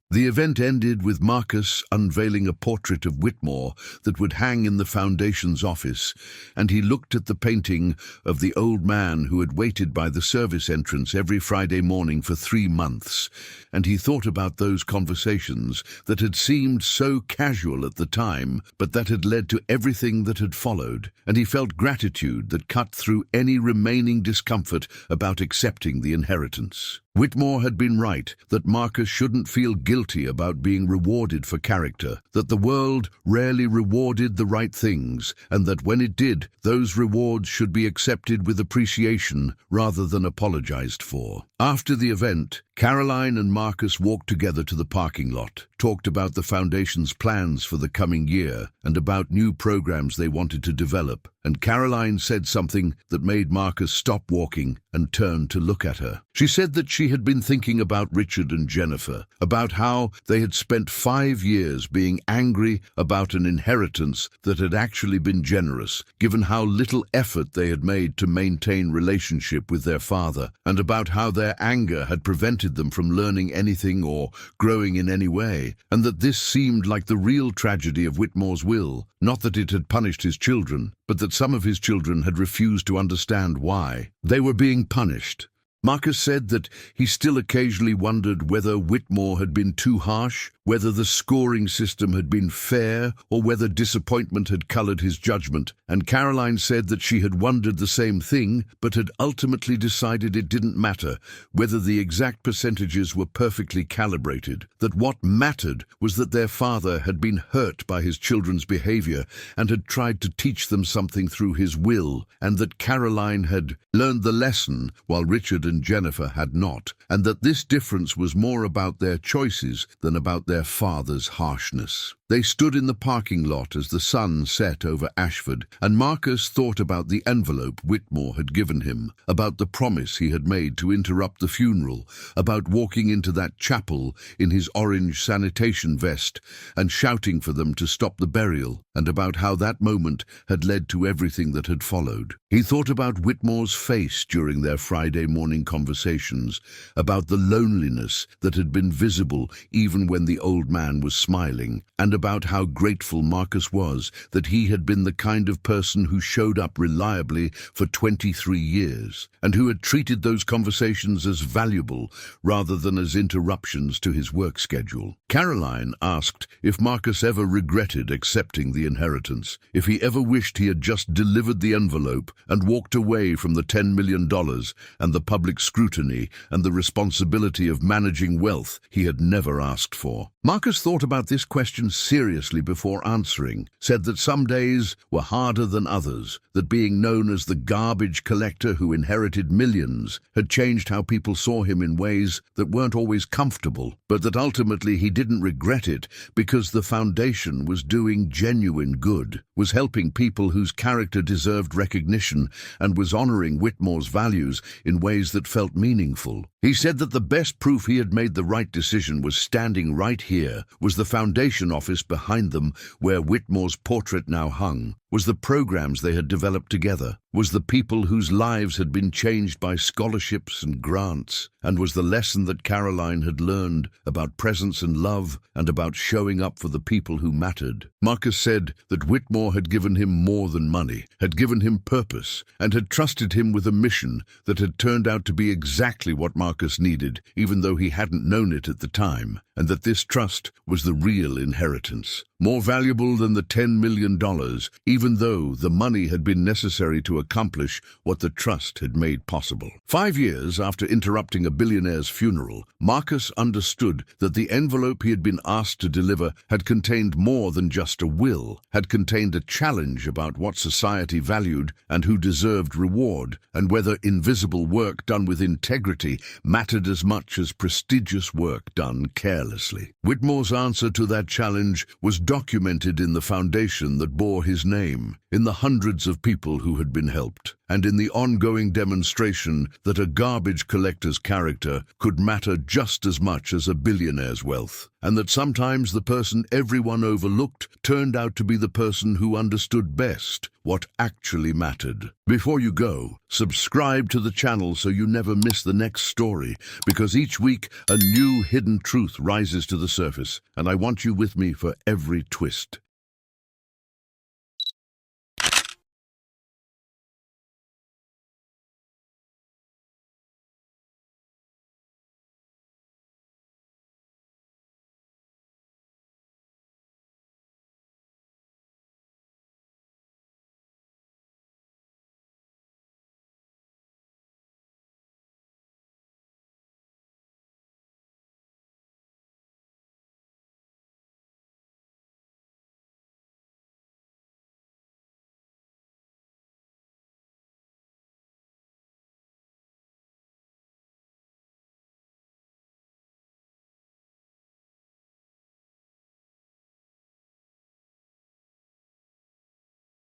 The event ended with Marcus unveiling a portrait of Whitmore that would hang in the foundation's office, and he looked at the painting of the old man who had waited by the service entrance every Friday morning for 3 months, and he thought about those conversations that had seemed so casual at the time, but that had led to everything that had followed, and he felt gratitude that cut through any remaining discomfort about accepting the inheritance. Whitmore had been right that Marcus shouldn't feel guilty about being rewarded for character, that the world rarely rewarded the right things, and that when it did, those rewards should be accepted with appreciation rather than apologized for. After the event, Caroline and Marcus walked together to the parking lot, talked about the foundation's plans for the coming year, and about new programs they wanted to develop, and Caroline said something that made Marcus stop walking and turn to look at her. She said that she had been thinking about Richard and Jennifer, about how they had spent 5 years being angry about an inheritance that had actually been generous, given how little effort they had made to maintain relationship with their father, and about how their anger had prevented them from learning anything or growing in any way, and that this seemed like the real tragedy of Whitmore's will, not that it had punished his children, but that some of his children had refused to understand why. They were being punished. Marcus said that he still occasionally wondered whether Whitmore had been too harsh, whether the scoring system had been fair, or whether disappointment had colored his judgment, and Caroline said that she had wondered the same thing, but had ultimately decided it didn't matter whether the exact percentages were perfectly calibrated, that what mattered was that their father had been hurt by his children's behavior and had tried to teach them something through his will, and that Caroline had learned the lesson while Richard and Jennifer had not, and that this difference was more about their choices than about their father's harshness. They stood in the parking lot as the sun set over Ashford, and Marcus thought about the envelope Whitmore had given him, about the promise he had made to interrupt the funeral, about walking into that chapel in his orange sanitation vest and shouting for them to stop the burial, and about how that moment had led to everything that had followed. He thought about Whitmore's face during their Friday morning conversations, about the loneliness that had been visible even when the old man was smiling, and about how grateful Marcus was that he had been the kind of person who showed up reliably for 23 years, and who had treated those conversations as valuable rather than as interruptions to his work schedule. Caroline asked if Marcus ever regretted accepting the inheritance, if he ever wished he had just delivered the envelope and walked away from the $10 million and the public scrutiny and the responsibility of managing wealth he had never asked for. Marcus thought about this question seriously before answering, said that some days were harder than others, that being known as the garbage collector who inherited millions had changed how people saw him in ways that weren't always comfortable, but that ultimately he didn't regret it because the foundation was doing genuine good, was helping people whose character deserved recognition, and was honoring Whitmore's values in ways that felt meaningful. He said that the best proof he had made the right decision was standing right here, was the foundation office behind them where Whitmore's portrait now hung, was the programs they had developed together, was the people whose lives had been changed by scholarships and grants, and was the lesson that Caroline had learned about presence and love and about showing up for the people who mattered. Marcus said that Whitmore had given him more than money, had given him purpose, and had trusted him with a mission that had turned out to be exactly what Marcus needed, even though he hadn't known it at the time, and that this trust was the real inheritance, more valuable than the $10 million, even though the money had been necessary to accomplish what the trust had made possible. 5 years after interrupting a billionaire's funeral, Marcus understood that the envelope he had been asked to deliver had contained more than just a will, had contained a challenge about what society valued and who deserved reward, and whether invisible work done with integrity mattered as much as prestigious work done carelessly. Whitmore's answer to that challenge was documented in the foundation that bore his name. shame, in the hundreds of people who had been helped, and in the ongoing demonstration that a garbage collector's character could matter just as much as a billionaire's wealth, and that sometimes the person everyone overlooked turned out to be the person who understood best what actually mattered. Before you go, subscribe to the channel so you never miss the next story, because each week a new hidden truth rises to the surface, and I want you with me for every twist.